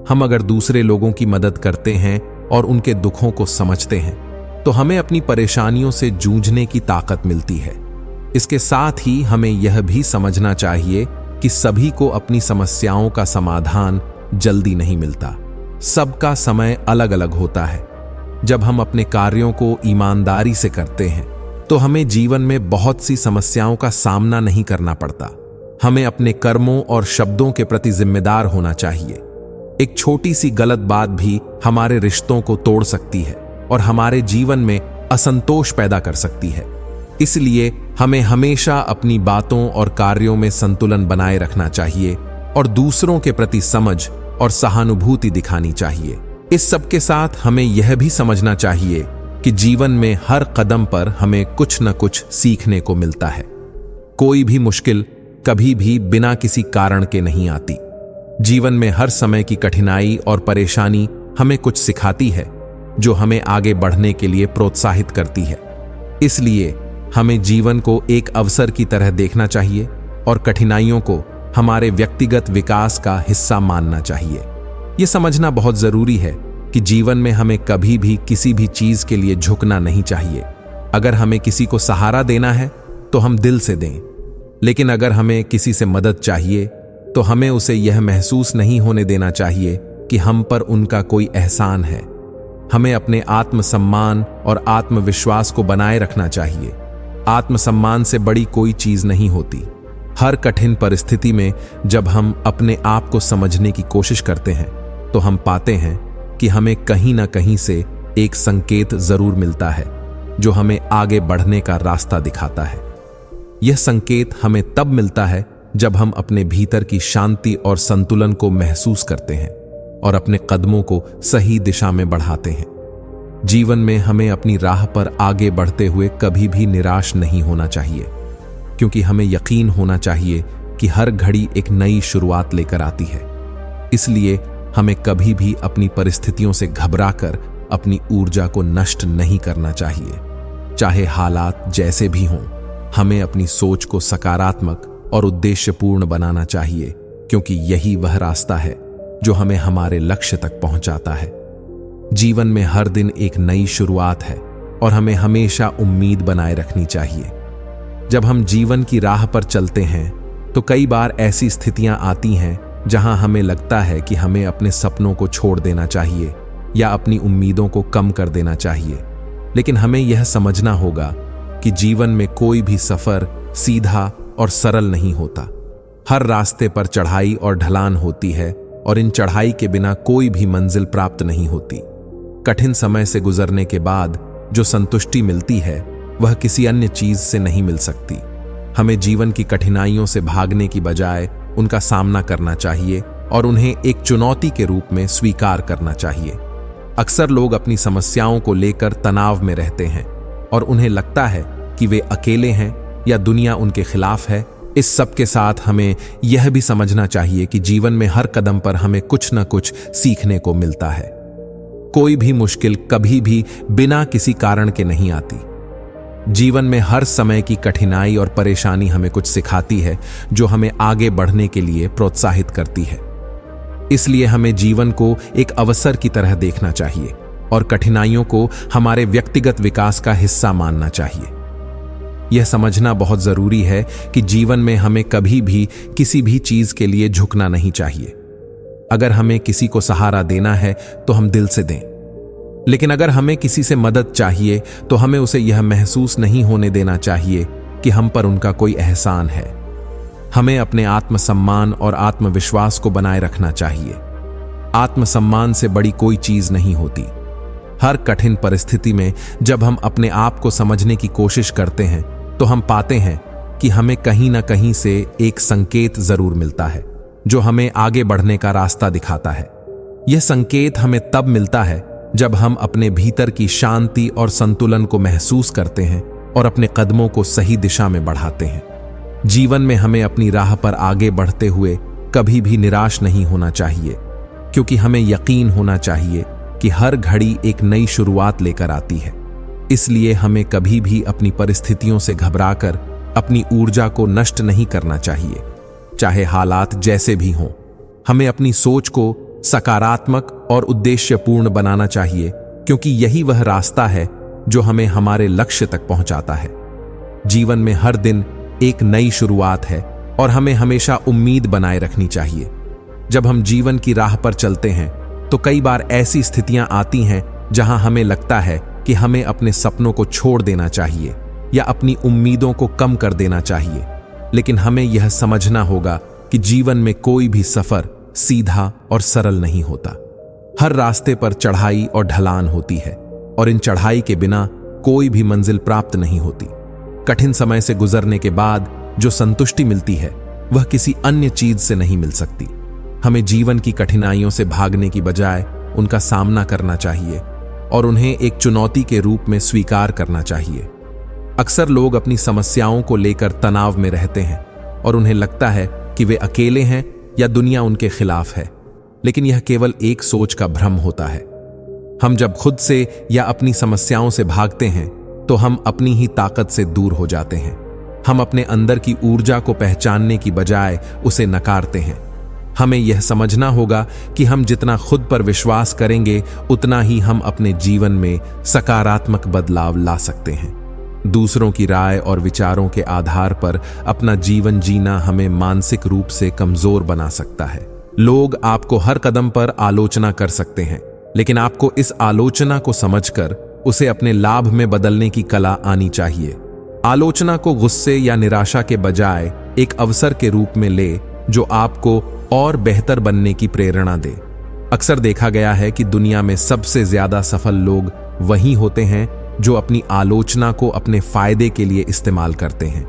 हम अगर दूसरे लोगों की मदद करते हैं और उनके दुखों को समझते हैं तो हमें अपनी परेशानियों से जूझने की ताकत मिलती है। इसके साथ ही हमें यह भी समझना चाहिए कि सभी को अपनी समस्याओं का समाधान जल्दी नहीं मिलता। सबका समय अलग अलग होता है। जब हम अपने कार्यों को ईमानदारी से करते हैं तो हमें जीवन में बहुत सी समस्याओं का सामना नहीं करना पड़ता। हमें अपने कर्मों और शब्दों के प्रति जिम्मेदार होना चाहिए। एक छोटी सी गलत बात भी हमारे रिश्तों को तोड़ सकती है और हमारे जीवन में असंतोष पैदा कर सकती है। इसलिए हमें हमेशा अपनी बातों और कार्यों में संतुलन बनाए रखना चाहिए और दूसरों के प्रति समझ और सहानुभूति दिखानी चाहिए। इस सब के साथ हमें यह भी समझना चाहिए कि जीवन में हर कदम पर हमें कुछ न कुछ सीखने को मिलता है। कोई भी मुश्किल कभी भी बिना किसी कारण के नहीं आती। जीवन में हर समय की कठिनाई और परेशानी हमें कुछ सिखाती है, जो हमें आगे बढ़ने के लिए प्रोत्साहित करती है। इसलिए हमें जीवन को एक अवसर की तरह देखना चाहिए और कठिनाइयों को हमारे व्यक्तिगत विकास का हिस्सा मानना चाहिए। यह समझना बहुत जरूरी है कि जीवन में हमें कभी भी किसी भी चीज के लिए झुकना नहीं चाहिए। अगर हमें किसी को सहारा देना है तो हम दिल से दें, लेकिन अगर हमें किसी से मदद चाहिए तो हमें उसे यह महसूस नहीं होने देना चाहिए कि हम पर उनका कोई एहसान है। हमें अपने आत्मसम्मान और आत्मविश्वास को बनाए रखना चाहिए। आत्मसम्मान से बड़ी कोई चीज नहीं होती। हर कठिन परिस्थिति में जब हम अपने आप को समझने की कोशिश करते हैं तो हम पाते हैं कि हमें कहीं ना कहीं से एक संकेत जरूर मिलता है जो हमें आगे बढ़ने का रास्ता दिखाता है। यह संकेत हमें तब मिलता है जब हम अपने भीतर की शांति और संतुलन को महसूस करते हैं और अपने कदमों को सही दिशा में बढ़ाते हैं। जीवन में हमें अपनी राह पर आगे बढ़ते हुए कभी भी निराश नहीं होना चाहिए, क्योंकि हमें यकीन होना चाहिए कि हर घड़ी एक नई शुरुआत लेकर आती है। इसलिए हमें कभी भी अपनी परिस्थितियों से घबराकर अपनी ऊर्जा को नष्ट नहीं करना चाहिए। चाहे हालात जैसे भी हों, हमें अपनी सोच को सकारात्मक और उद्देश्यपूर्ण बनाना चाहिए, क्योंकि यही वह रास्ता है जो हमें हमारे लक्ष्य तक पहुंचाता है। जीवन में हर दिन एक नई शुरुआत है और हमें हमेशा उम्मीद बनाए रखनी चाहिए। जब हम जीवन की राह पर चलते हैं तो कई बार ऐसी स्थितियां आती हैं जहां हमें लगता है कि हमें अपने सपनों को छोड़ देना चाहिए या अपनी उम्मीदों को कम कर देना चाहिए। लेकिन हमें यह समझना होगा कि जीवन में कोई भी सफर सीधा और सरल नहीं होता। हर रास्ते पर चढ़ाई और ढलान होती है और इन चढ़ाई के बिना कोई भी मंजिल प्राप्त नहीं होती। कठिन समय से गुजरने के बाद जो संतुष्टि मिलती है वह किसी अन्य चीज से नहीं मिल सकती। हमें जीवन की कठिनाइयों से भागने की बजाय उनका सामना करना चाहिए और उन्हें एक चुनौती के रूप में स्वीकार करना चाहिए। अक्सर लोग अपनी समस्याओं को लेकर तनाव में रहते हैं और उन्हें लगता है कि वे अकेले हैं या दुनिया उनके खिलाफ है। इस सब के साथ हमें यह भी समझना चाहिए कि जीवन में हर कदम पर हमें कुछ न कुछ सीखने को मिलता है। कोई भी मुश्किल कभी भी बिना किसी कारण के नहीं आती। जीवन में हर समय की कठिनाई और परेशानी हमें कुछ सिखाती है जो हमें आगे बढ़ने के लिए प्रोत्साहित करती है। इसलिए हमें जीवन को एक अवसर की तरह देखना चाहिए और कठिनाइयों को हमारे व्यक्तिगत विकास का हिस्सा मानना चाहिए। यह समझना बहुत जरूरी है कि जीवन में हमें कभी भी किसी भी चीज के लिए झुकना नहीं चाहिए। अगर हमें किसी को सहारा देना है तो हम दिल से दें, लेकिन अगर हमें किसी से मदद चाहिए तो हमें उसे यह महसूस नहीं होने देना चाहिए कि हम पर उनका कोई एहसान है। हमें अपने आत्मसम्मान और आत्मविश्वास को बनाए रखना चाहिए। आत्मसम्मान से बड़ी कोई चीज नहीं होती। हर कठिन परिस्थिति में जब हम अपने आप को समझने की कोशिश करते हैं तो हम पाते हैं कि हमें कहीं ना कहीं से एक संकेत जरूर मिलता है जो हमें आगे बढ़ने का रास्ता दिखाता है। यह संकेत हमें तब मिलता है जब हम अपने भीतर की शांति और संतुलन को महसूस करते हैं और अपने कदमों को सही दिशा में बढ़ाते हैं। जीवन में हमें अपनी राह पर आगे बढ़ते हुए कभी भी निराश नहीं होना चाहिए, क्योंकि हमें यकीन होना चाहिए कि हर घड़ी एक नई शुरुआत लेकर आती है। इसलिए हमें कभी भी अपनी परिस्थितियों से घबराकर अपनी ऊर्जा को नष्ट नहीं करना चाहिए, चाहे हालात जैसे भी हों। हमें अपनी सोच को सकारात्मक और उद्देश्यपूर्ण बनाना चाहिए, क्योंकि यही वह रास्ता है जो हमें हमारे लक्ष्य तक पहुंचाता है। जीवन में हर दिन एक नई शुरुआत है और हमें हमेशा उम्मीद बनाए रखनी चाहिए। जब हम जीवन की राह पर चलते हैं तो कई बार ऐसी स्थितियां आती हैं जहां हमें लगता है कि हमें अपने सपनों को छोड़ देना चाहिए या अपनी उम्मीदों को कम कर देना चाहिए, लेकिन हमें यह समझना होगा कि जीवन में कोई भी सफर सीधा और सरल नहीं होता। हर रास्ते पर चढ़ाई और ढलान होती है और इन चढ़ाई के बिना कोई भी मंजिल प्राप्त नहीं होती। कठिन समय से गुजरने के बाद जो संतुष्टि मिलती है वह किसी अन्य चीज से नहीं मिल सकती। हमें जीवन की कठिनाइयों से भागने की बजाय उनका सामना करना चाहिए और उन्हें एक चुनौती के रूप में स्वीकार करना चाहिए। अक्सर लोग अपनी समस्याओं को लेकर तनाव में रहते हैं और उन्हें लगता है कि वे अकेले हैं या दुनिया उनके खिलाफ है, लेकिन यह केवल एक सोच का भ्रम होता है। हम जब खुद से या अपनी समस्याओं से भागते हैं तो हम अपनी ही ताकत से दूर हो जाते हैं। हम अपने अंदर की ऊर्जा को पहचानने की बजाय उसे नकारते हैं। हमें यह समझना होगा कि हम जितना खुद पर विश्वास करेंगे उतना ही हम अपने जीवन में सकारात्मक बदलाव ला सकते हैं। दूसरों की राय और विचारों के आधार पर अपना जीवन जीना हमें मानसिक रूप से कमजोर बना सकता है। लोग आपको हर कदम पर आलोचना कर सकते हैं, लेकिन आपको इस आलोचना को समझकर उसे अपने लाभ में बदलने की कला आनी चाहिए। आलोचना को गुस्से या निराशा के बजाय एक अवसर के रूप में ले जो आपको और बेहतर बनने की प्रेरणा दे। अक्सर देखा गया है कि दुनिया में सबसे ज्यादा सफल लोग वही होते हैं जो अपनी आलोचना को अपने फायदे के लिए इस्तेमाल करते हैं।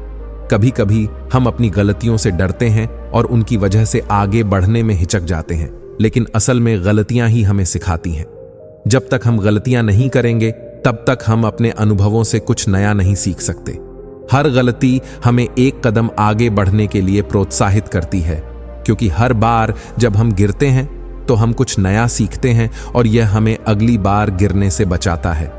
कभी कभी हम अपनी गलतियों से डरते हैं और उनकी वजह से आगे बढ़ने में हिचक जाते हैं, लेकिन असल में गलतियां ही हमें सिखाती हैं। जब तक हम गलतियां नहीं करेंगे तब तक हम अपने अनुभवों से कुछ नया नहीं सीख सकते। हर गलती हमें एक कदम आगे बढ़ने के लिए प्रोत्साहित करती है, क्योंकि हर बार जब हम गिरते हैं तो हम कुछ नया सीखते हैं और यह हमें अगली बार गिरने से बचाता है।